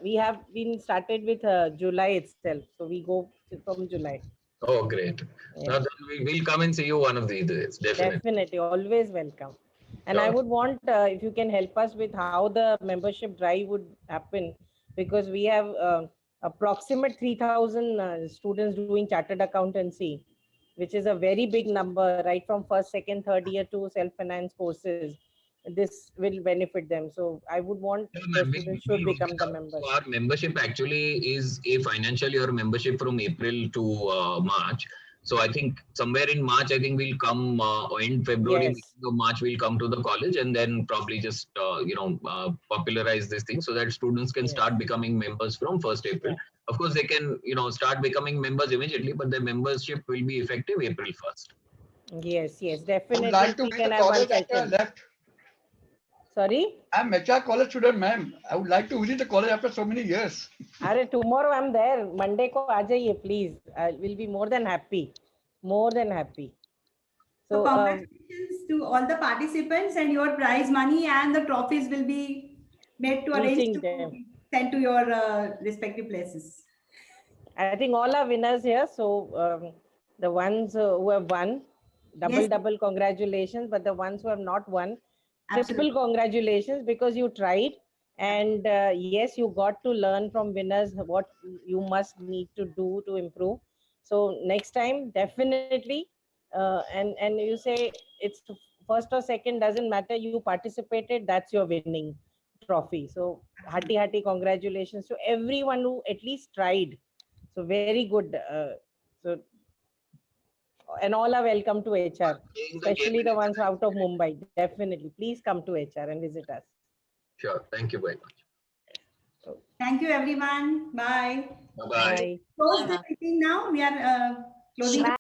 we have been started with July itself. So we go from July. Oh, great. Yeah. Now then we'll come and see you one of these days. Definitely, always welcome. And I would want, if you can help us with how the membership drive would happen, because we have approximate 3,000 students doing chartered accountancy, which is a very big number, right from first, second, third year to self-finance courses. This will benefit them. So I would want the students should become the members. So our membership actually is a financial year membership from April to March. So I think somewhere in March, I think we'll come in February, March, we'll come to the college and then probably just, popularize this thing so that students can start becoming members from 1st April. Of course, they can, start becoming members immediately, but their membership will be effective April 1st. Yes, definitely. I would like to visit the college after I left. Sorry? I'm HR college student, ma'am. I would like to visit the college after so many years. Tomorrow I'm there. Monday ko aa jaiye, please. I will be more than happy. More than happy. So So congratulations to all the participants, and your prize money and the trophies will be made to arrange reaching to them. send to your respective places. I think all are winners here. So the ones who have won, Yes. double congratulations. But the ones who have not won, Absolutely. triple congratulations, because you tried. And yes, you got to learn from winners what you must need to do to improve. So next time, definitely. And you say it's first or second, doesn't matter. You participated, that's your winning trophy. So hearty congratulations to everyone who at least tried. So very good. So and all are welcome to HR, especially the ones out of Mumbai. Definitely, please come to HR and visit us. Sure. Thank you very much. Thank you, everyone. Bye. Bye-bye. Close the meeting now. We are closing.